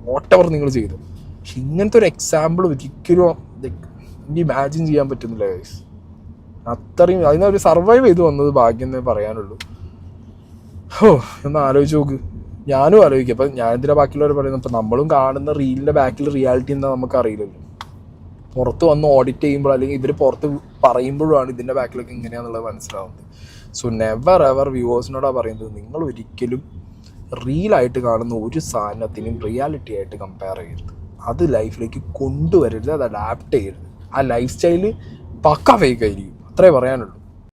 വോട്ടെവർ നിങ്ങൾ ചെയ്തു. പക്ഷെ ഇങ്ങനത്തെ ഒരു എക്സാമ്പിൾ ഒരിക്കലും എനിക്ക് ഇമാജിൻ ചെയ്യാൻ പറ്റുന്നില്ല ഗൈസ്. അത്രയും അതിനൊരു സർവൈവ് ചെയ്ത് വന്നത് ഭാഗ്യം എന്നേ പറയാനുള്ളൂ. ഒന്ന് ആലോചിച്ച് നോക്ക്. ഞാനും ആലോചിക്കും. അപ്പം ഞാൻ എന്തിനാ ബാക്കിയുള്ളവർ പറയുന്നത്? ഇപ്പം നമ്മളും കാണുന്ന റീലിൻ്റെ ബാക്കിൽ റിയാലിറ്റി എന്താ നമുക്ക് അറിയില്ലല്ലോ. പുറത്ത് വന്ന് ഓഡിറ്റ് ചെയ്യുമ്പോൾ അല്ലെങ്കിൽ ഇവർ പുറത്ത് പറയുമ്പോഴാണ് ഇതിൻ്റെ ബാക്കിലൊക്കെ ഇങ്ങനെയാണെന്നുള്ളത് മനസ്സിലാവുന്നത്. സോ നെവർ എവർ വ്യൂവേഴ്സിനോടാണ് പറയുന്നത്, നിങ്ങൾ ഒരിക്കലും റീലായിട്ട് കാണുന്ന ഒരു സാധനത്തിനും റിയാലിറ്റി ആയിട്ട് കമ്പയർ ചെയ്യരുത്. അത് ലൈഫിലേക്ക് കൊണ്ടുവരരുത്, അത് അഡാപ്റ്റ് ചെയ്യരുത്. ആ ലൈഫ് സ്റ്റൈല് പക്ക ഫേക്ക് ആയിരിക്കും. അത്രേ പറയാനുള്ളൂ.